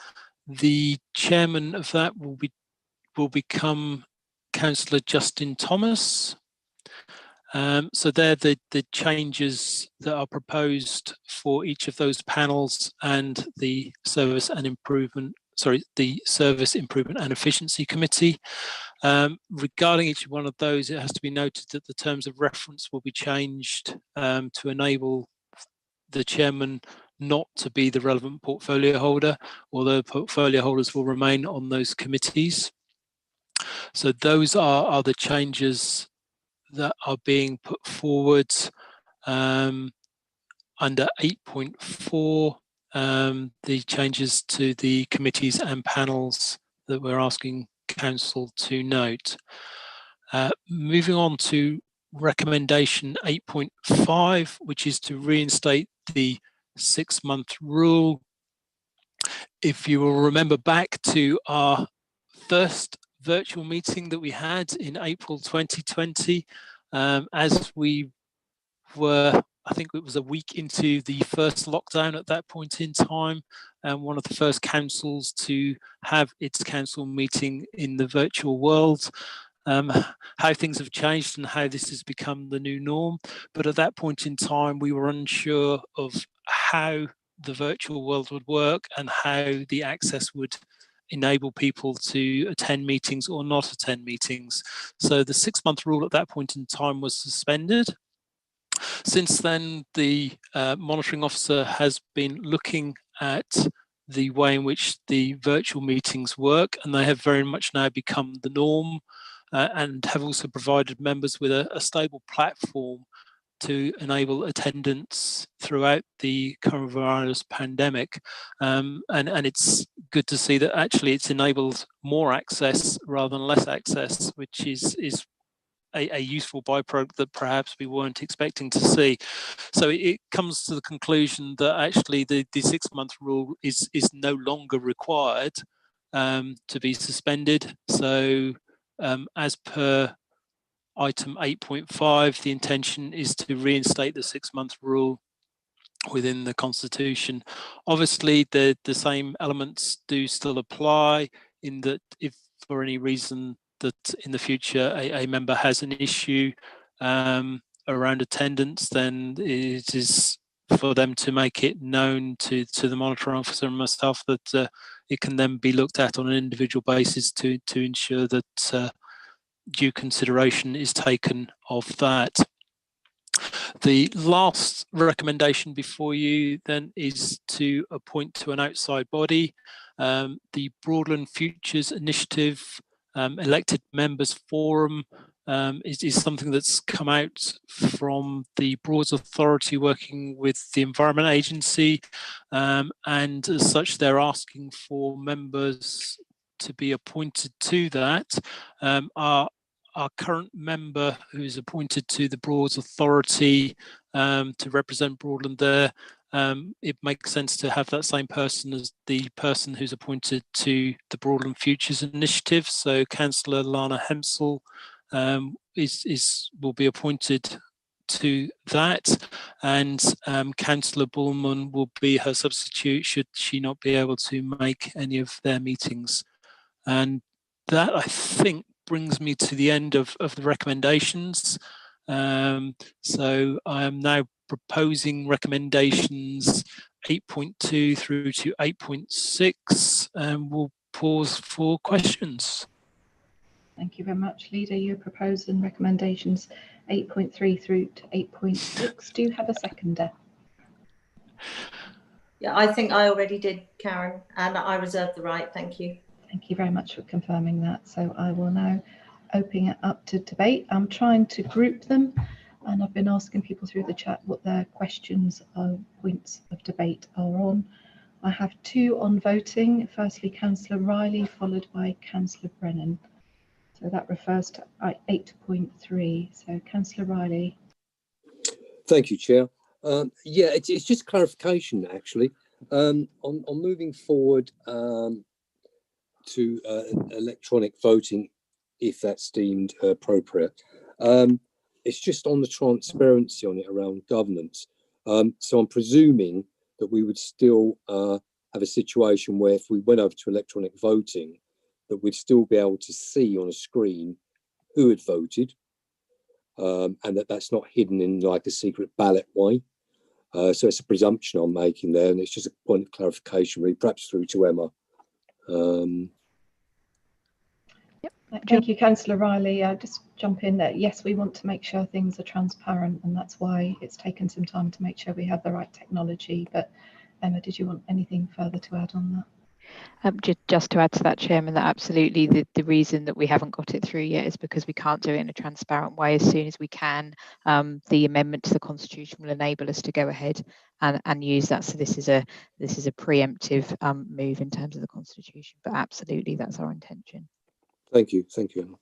the chairman of that will become Councillor Justin Thomas. So they're the changes that are proposed for each of those panels and the Service Improvement and Efficiency Committee. Regarding each one of those, it has to be noted that the terms of reference will be changed to enable the chairman not to be the relevant portfolio holder, although portfolio holders will remain on those committees. So those are the changes that are being put forward under 8.4, the changes to the committees and panels that we're asking Council to note. Moving on to recommendation 8.5, which is to reinstate the 6-month rule. If you will remember back to our first virtual meeting that we had in April 2020, as we were, I think it was a week into the first lockdown at that point in time, and one of the first councils to have its council meeting in the virtual world. How things have changed and how this has become the new norm. But at that point in time, we were unsure of how the virtual world would work and how the access would enable people to attend meetings or not attend meetings. So the 6-month rule at that point in time was suspended. Since then, the monitoring officer has been looking at the way in which the virtual meetings work, and they have very much now become the norm, and have also provided members with a stable platform to enable attendance throughout the coronavirus pandemic. And it's good to see that actually it's enabled more access rather than less access, which is a useful byproduct that perhaps we weren't expecting to see. So it comes to the conclusion that actually the 6-month rule is no longer required to be suspended. So as per item 8.5, the intention is to reinstate the 6-month rule within the Constitution. Obviously, the same elements do still apply, in that if for any reason that in the future a member has an issue around attendance, then it is for them to make it known to the monitoring officer and myself that it can then be looked at on an individual basis to ensure that due consideration is taken of that. The last recommendation before you then is to appoint to an outside body. The Broadland Futures Initiative Elected Members Forum is something that's come out from the Broads Authority working with the Environment Agency, and as such they're asking for members to be appointed to that. Our current member who is appointed to the Broads Authority to represent Broadland there, it makes sense to have that same person as the person who's appointed to the Broadland Futures Initiative. So Councillor Lana Hempsel will be appointed to that, and Councillor Bullman will be her substitute should she not be able to make any of their meetings. And that, I think, brings me to the end of the recommendations. So I am now proposing recommendations 8.2 through to 8.6, and we'll pause for questions. Thank you very much, Leader. You're proposing recommendations 8.3 through to 8.6. Do you have a seconder? Yeah, I think I already did, Karen, and I reserve the right. Thank you. Thank you very much for confirming that. So I will now open it up to debate. I'm trying to group them, and I've been asking people through the chat what their questions or points of debate are on. I have 2 on voting. Firstly, Councillor Riley, followed by Councillor Brennan. So that refers to 8.3. So Councillor Riley. Thank you, Chair. Yeah, it's just clarification, actually. On moving forward to electronic voting, if that's deemed appropriate. It's just on the transparency on it around governance. So I'm presuming that we would still have a situation where if we went over to electronic voting, that we'd still be able to see on a screen who had voted, and that's not hidden in like a secret ballot way. So it's a presumption I'm making there, and it's just a point of clarification, really, perhaps through to Emma. Thank you, Councillor Riley. Just jump in there. Yes, we want to make sure things are transparent, and that's why it's taken some time to make sure we have the right technology. But Emma, did you want anything further to add on that? Just to add to that, Chairman, that absolutely the reason that we haven't got it through yet is because we can't do it in a transparent way. As soon as we can, the amendment to the Constitution will enable us to go ahead and use that. So this is a preemptive move in terms of the Constitution, but absolutely that's our intention. Thank you, Emma.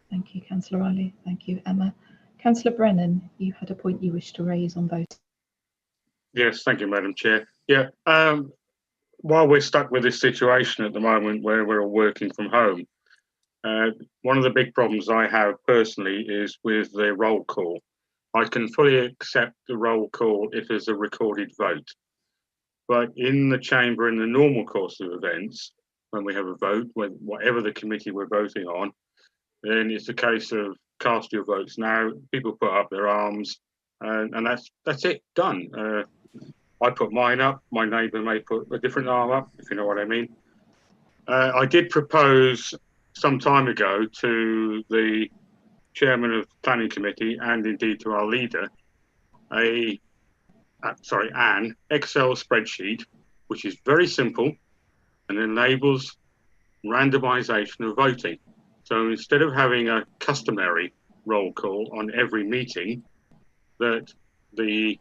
Thank you, Councillor Riley. Thank you, Emma. Councillor Brennan, you had a point you wish to raise on voting. Yes, thank you, Madam Chair. Yeah, while we're stuck with this situation at the moment where we're all working from home, one of the big problems I have personally is with the roll call. I can fully accept the roll call if there's a recorded vote, but in the chamber, in the normal course of events, when we have a vote, whatever the committee we're voting on, then it's a case of cast your votes now. People put up their arms, and that's it, done. I put mine up. My neighbour may put a different arm up, if you know what I mean. I did propose some time ago to the chairman of the planning committee and indeed to our leader an Excel spreadsheet, which is very simple and enables randomization of voting. So instead of having a customary roll call on every meeting, that the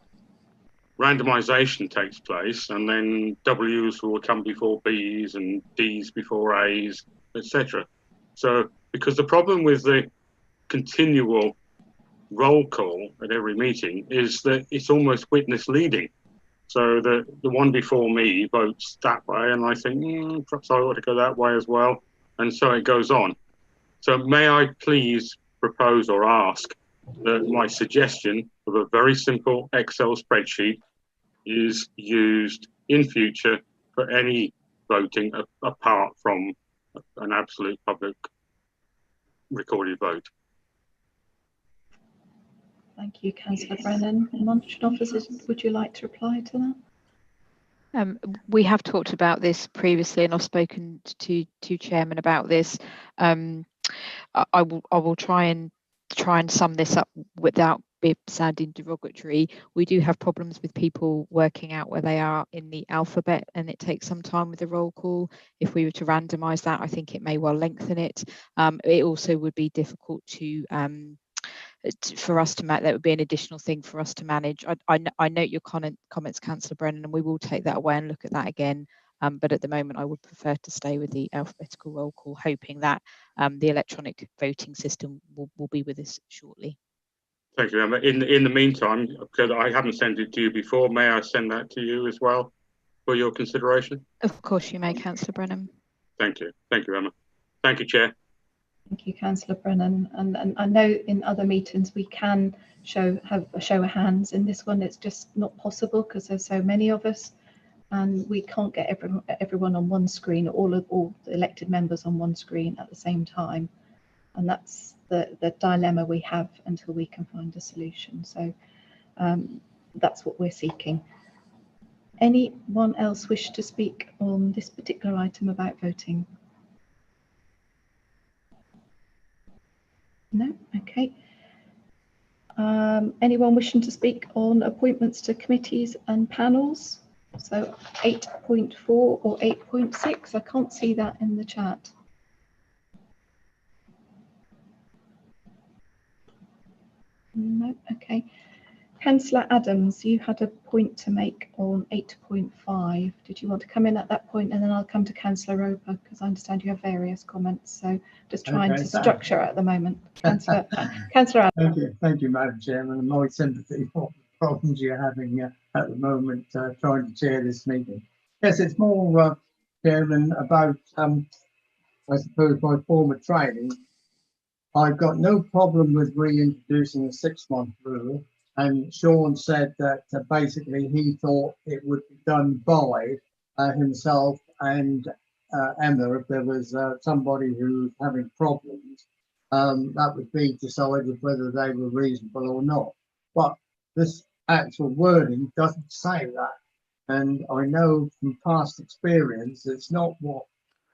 randomization takes place and then W's will come before B's and D's before A's, etc. So because the problem with the continual roll call at every meeting is that it's almost witness leading. So the one before me votes that way, and I think perhaps I ought to go that way as well, and so it goes on. So may I please propose or ask that my suggestion of a very simple Excel spreadsheet is used in future for any voting apart from an absolute public recorded vote. Thank you, Councillor Brennan. Monitoring officers, would you like to reply to that? We have talked about this previously, and I've spoken to Chairman about this. I will try and sum this up without sounding derogatory. We do have problems with people working out where they are in the alphabet, and it takes some time with the roll call. If we were to randomise that, I think it may well lengthen it. It also would be difficult for us to manage. That would be an additional thing for us to manage. I note your comments, Councillor Brennan, and we will take that away and look at that again. But at the moment, I would prefer to stay with the alphabetical roll call, hoping that the electronic voting system will be with us shortly. Thank you, Emma. In the meantime, because I haven't sent it to you before, may I send that to you as well for your consideration? Of course you may, Councillor Brennan. Thank you, Emma. Thank you, Chair. Thank you, Councillor Brennan. And I know in other meetings we can have a show of hands. In this one, it's just not possible because there's so many of us, and we can't get everyone on one screen, all the elected members on one screen at the same time, and that's the dilemma we have until we can find a solution. So that's what we're seeking. Anyone else wish to speak on this particular item about voting? No? Okay. Anyone wishing to speak on appointments to committees and panels? So 8.4 or 8.6? I can't see that in the chat. No? Okay. Councillor Adams, you had a point to make on 8.5. Did you want to come in at that point, and then I'll come to Councillor Roper, because I understand you have various comments. So just trying to structure at the moment. Councillor Adams. Thank you, Madam Chairman, and my sympathy for the problems you're having at the moment trying to chair this meeting. Yes, it's more, Chairman, about I suppose my former training. I've got no problem with reintroducing a 6-month rule. And Sean said that basically he thought it would be done by himself and Emma if there was somebody who was having problems. That would be decided whether they were reasonable or not. But this actual wording doesn't say that. And I know from past experience, it's not what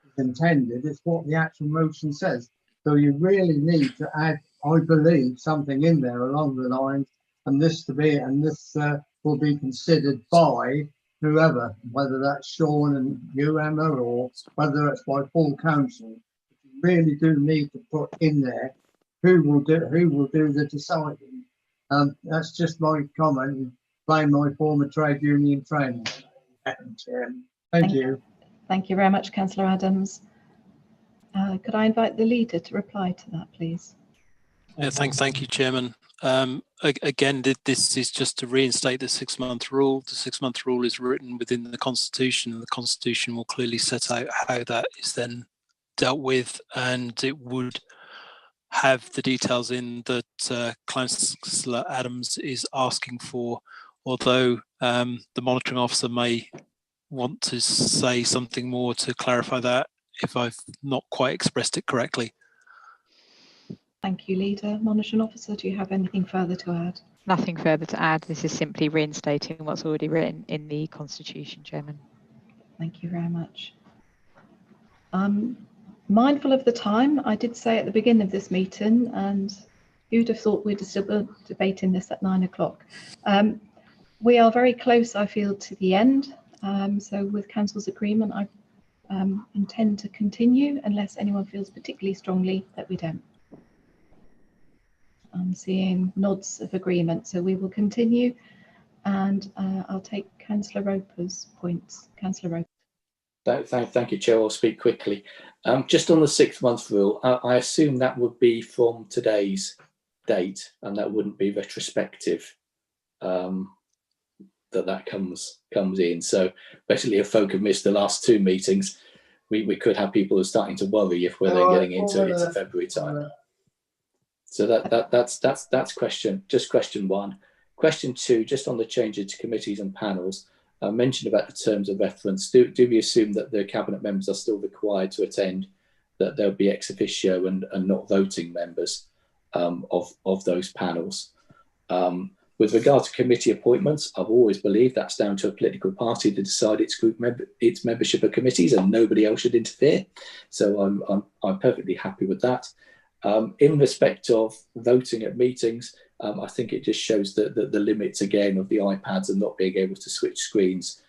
is intended, it's what the actual motion says. So you really need to add, I believe, something in there along the lines, and this will be considered by whoever, whether that's Sean and you, Emma, or whether it's by full council. You really do need to put in there who will do the deciding. That's just my comment, playing my former trade union training. Thank you. Thank you very much, Councillor Adams. Could I invite the leader to reply to that, please? Yeah, thank you, Chairman. Again, this is just to reinstate the 6-month rule. The 6-month rule is written within the Constitution, and the Constitution will clearly set out how that is then dealt with, and it would have the details in that Councillor Adams is asking for, although the monitoring officer may want to say something more to clarify that if I've not quite expressed it correctly. Thank you, Leader. Monitoring Officer, do you have anything further to add? Nothing further to add. This is simply reinstating what's already written in the Constitution, Chairman. Thank you very much. Mindful of the time, I did say at the beginning of this meeting, and who'd have thought we'd still be debating this at 9 o'clock. We are very close, I feel, to the end. So with Council's agreement, I intend to continue unless anyone feels particularly strongly that we don't. I'm seeing nods of agreement, so we will continue, and I'll take Councillor Roper's points. Councillor Roper. Thank you, Chair. I'll speak quickly. Just on the 6-month rule, I assume that would be from today's date, and that wouldn't be retrospective. That comes in. So basically, if folk have missed the last 2 meetings, we could have people who are starting to worry if we're then getting into February time. So that's question 1. Question 2, just on the changes to committees and panels, mentioned about the terms of reference. Do we assume that the cabinet members are still required to attend, that there'll be ex officio and not voting members of those panels? With regard to committee appointments, I've always believed that's down to a political party to decide its membership of committees, and nobody else should interfere. So I'm perfectly happy with that. In respect of voting at meetings, I think it just shows the limits again of the iPads and not being able to switch screens.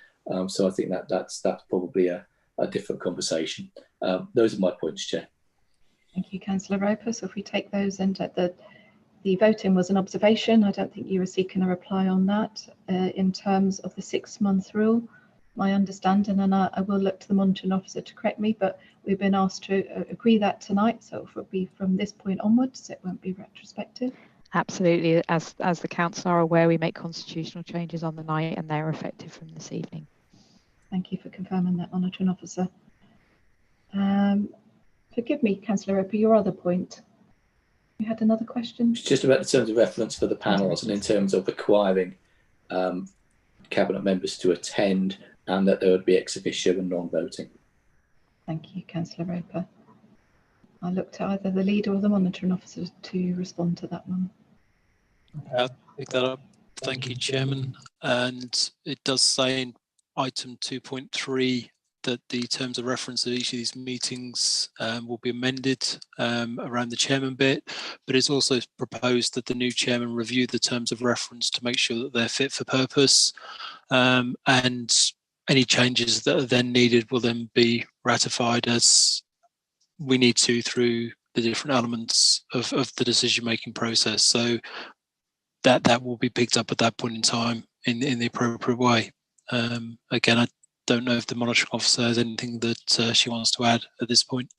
So I think that's probably a different conversation. Those are my points, Chair. Thank you, Councillor Roper. So if we take those, and the voting was an observation. I don't think you were seeking a reply on that. In terms of the 6-month rule, my understanding, and I will look to the monitoring officer to correct me, but we've been asked to agree that tonight, so it will be from this point onwards, it won't be retrospective. Absolutely. As the council are aware, we make constitutional changes on the night, and they're effective from this evening. Thank you for confirming that, monitoring officer. Forgive me, Councillor Roper, your other point. You had another question? It's just about the terms of reference for the panels, and in terms of requiring cabinet members to attend, and that there would be ex officio and non-voting. Thank you, Councillor Roper. I look to either the leader or the monitoring officer to respond to that one. I'll pick that up. Thank you, Chairman. And it does say in item 2.3 that the terms of reference of each of these meetings will be amended around the chairman bit, but it's also proposed that the new chairman review the terms of reference to make sure that they're fit for purpose, and any changes that are then needed will then be ratified as we need to through the different elements of the decision-making process. So that will be picked up at that point in time in the appropriate way. Again, I don't know if the monitoring officer has anything that she wants to add at this point.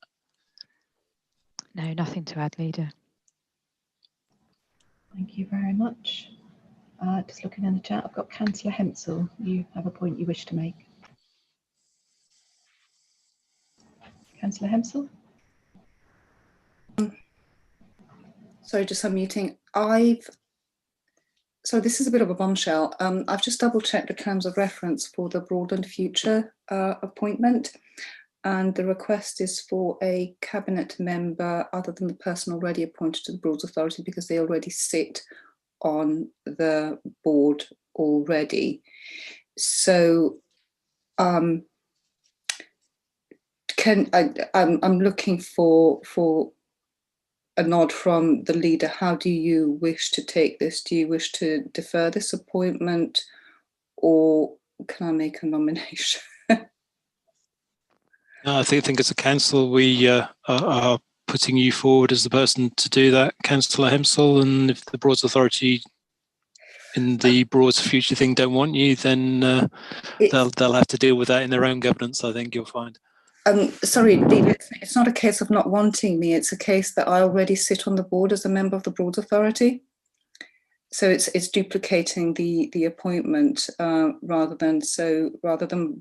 No, nothing to add, Leader. Thank you very much. Just looking in the chat, I've got Councillor Hempsel. You have a point you wish to make. Councillor Hempsel? Sorry, just unmuting. So this is a bit of a bombshell. I've just double checked the terms of reference for the Broadland future appointment, and the request is for a cabinet member other than the person already appointed to the Broads Authority, because they already sit on the board already. So I'm looking for a nod from the leader. How do you wish to take this? Do you wish to defer this appointment, or can I make a nomination? No, I think as a council, we are putting you forward as the person to do that, Councillor Hempsel. And if the Broads Authority in the Broads Future thing don't want you, then they'll have to deal with that in their own governance, I think you'll find. Sorry, Leader, it's not a case of not wanting me. It's a case that I already sit on the board as a member of the Broads Authority. So it's duplicating the appointment rather than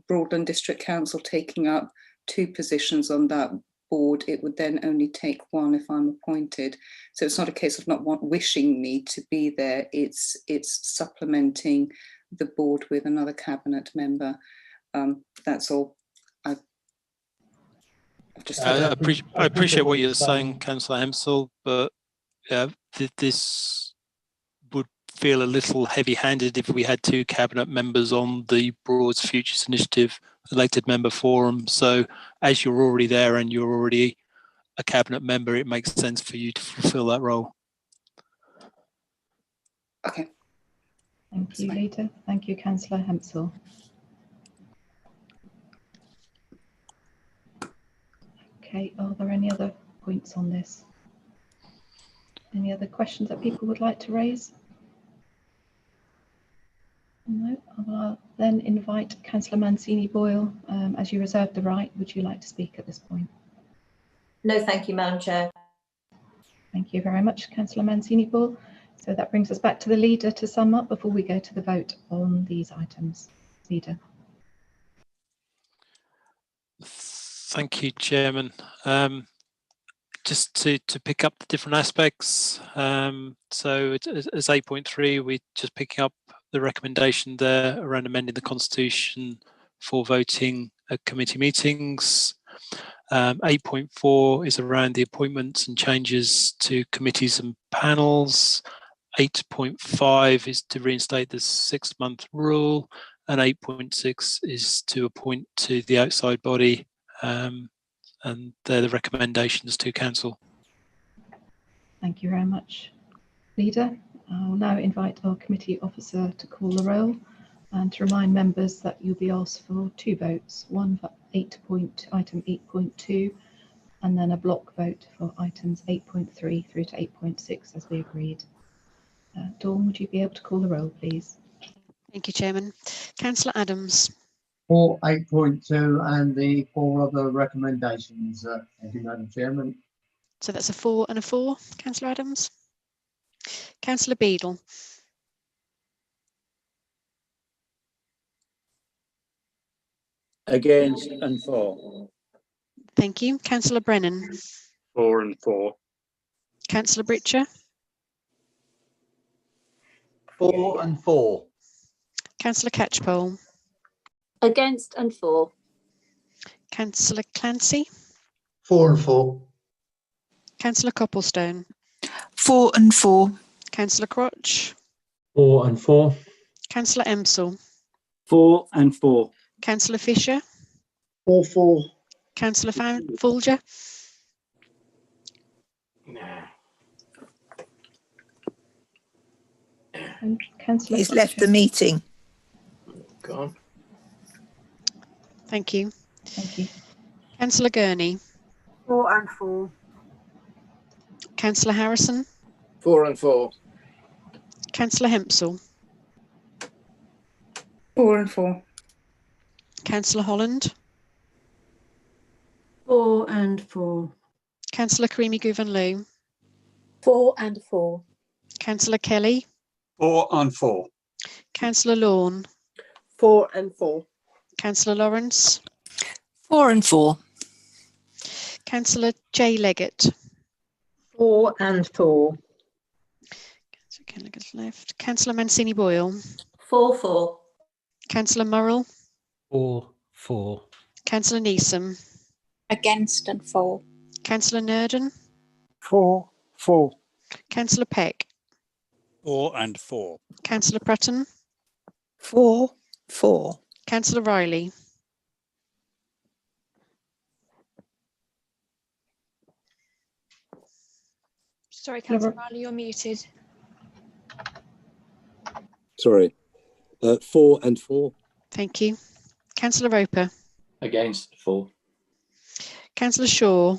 Broadland District Council taking up 2 positions on that board. It would then only take 1 if I'm appointed. So it's not a case of not wishing me to be there. It's supplementing the board with another cabinet member. That's all. I appreciate what you're saying, Councillor Hempsel, but this would feel a little heavy-handed if we had 2 cabinet members on the Broads Futures Initiative elected member forum. So as you're already there and you're already a cabinet member, it makes sense for you to fulfil that role. Okay. Thank you, Leader. Thank you, Councillor Hempsel. Okay, are there any other points on this? Any other questions that people would like to raise? No, I'll then invite Councillor Mancini-Boyle. As you reserve the right, would you like to speak at this point? No, thank you, Madam Chair. Thank you very much, Councillor Mancini-Boyle. So that brings us back to the Leader to sum up before we go to the vote on these items. Leader. Thank you, Chairman. Just to pick up the different aspects. So as 8.3, we're just picking up the recommendation there around amending the Constitution for voting at committee meetings. 8.4 is around the appointments and changes to committees and panels. 8.5 is to reinstate the 6-month rule, and 8.6 is to appoint to the outside body. And they're the recommendations to Council. Thank you very much, Leader. I'll now invite our committee officer to call the roll and to remind members that you'll be asked for 2 votes, one for item 8.2, and then a block vote for items 8.3 through to 8.6 as we agreed. Dawn, would you be able to call the roll, please? Thank you, Chairman. Councillor Adams. For 8.2 and the 4 other recommendations. Thank you, Madam Chairman. So that's a 4 and a 4, Councillor Adams. Councillor Beadle. Against and 4. Thank you. Councillor Brennan. 4 and 4. Councillor Britcher. 4 and 4. Councillor Catchpole. Against and 4. Councillor Clancy. 4 and 4. Councillor Copplestone. 4 and 4. Councillor Crotch. 4 and 4. Councillor Emsell. 4 and 4. Councillor Fisher. 4, 4. Councillor Folger. And Councillor He's left the meeting. Gone. Thank you. Thank you. Councillor Gurney. 4 and 4. Councillor Harrison. 4 and 4. Councillor Hempsall. 4 and 4. Councillor Holland. 4 and 4. Councillor Creamy-Gouvernloo. 4 and 4. Councillor Kelly. 4 and 4. Councillor Lawn. 4 and 4. Councillor Lawrence. 4 and 4. Councillor J Leggett. 4 and 4. Councillor Kelleger's left. Councillor Mancini Boyle. 4-4. Councillor Murrell. 4-4. Councillor Neeson. Against and 4. Councillor Nurden. 4-4. Councillor Peck. 4 and 4. Councillor Prutton. 4-4. Councillor Riley. Sorry, Councillor Riley, you're muted. Sorry. 4 and 4. Thank you. Councillor Roper. Against 4. Councillor Shaw.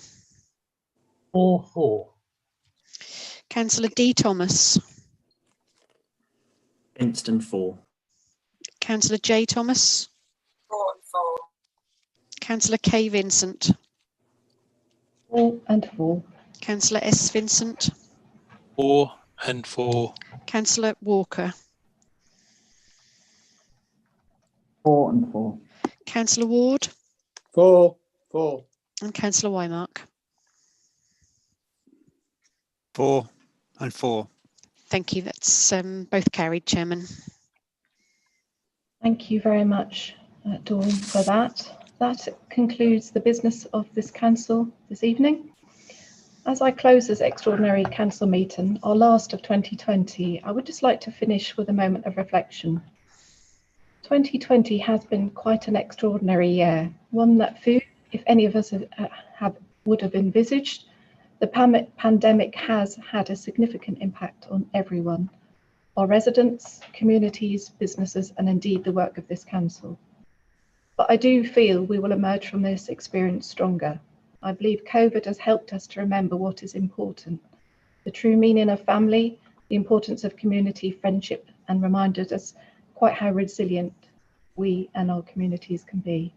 4-4. Councillor D Thomas. Against and 4. Councillor J Thomas. 4 and 4. Councillor K Vincent. 4 and 4. Councillor S Vincent. 4 and 4. Councillor Walker. 4 and 4. Councillor Ward. 4. And Councillor Wymark. 4 and 4. Thank you. That's both carried, Chairman. Thank you very much, Dawn, for that. That concludes the business of this council this evening. As I close this extraordinary council meeting, our last of 2020, I would just like to finish with a moment of reflection. 2020 has been quite an extraordinary year, one that few, if any of us would have envisaged. The pandemic has had a significant impact on everyone, our residents, communities, businesses, and indeed the work of this council. But I do feel we will emerge from this experience stronger. I believe COVID has helped us to remember what is important, the true meaning of family, the importance of community, friendship, and reminded us quite how resilient we and our communities can be.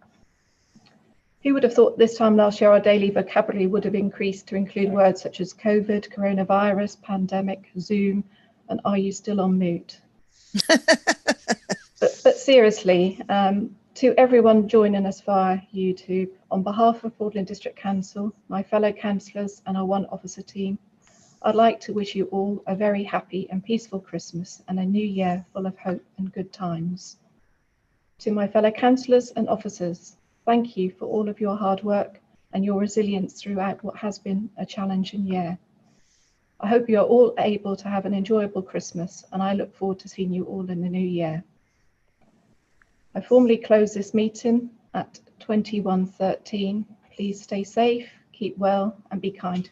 Who would have thought this time last year our daily vocabulary would have increased to include words such as COVID, coronavirus, pandemic, Zoom, and are you still on mute? but seriously, to everyone joining us via YouTube, on behalf of Broadland District Council, my fellow councillors and our One Officer team, I'd like to wish you all a very happy and peaceful Christmas and a new year full of hope and good times. To my fellow councillors and officers, thank you for all of your hard work and your resilience throughout what has been a challenging year. I hope you are all able to have an enjoyable Christmas, and I look forward to seeing you all in the new year. I formally close this meeting at 21:13. Please stay safe, keep well, and be kind to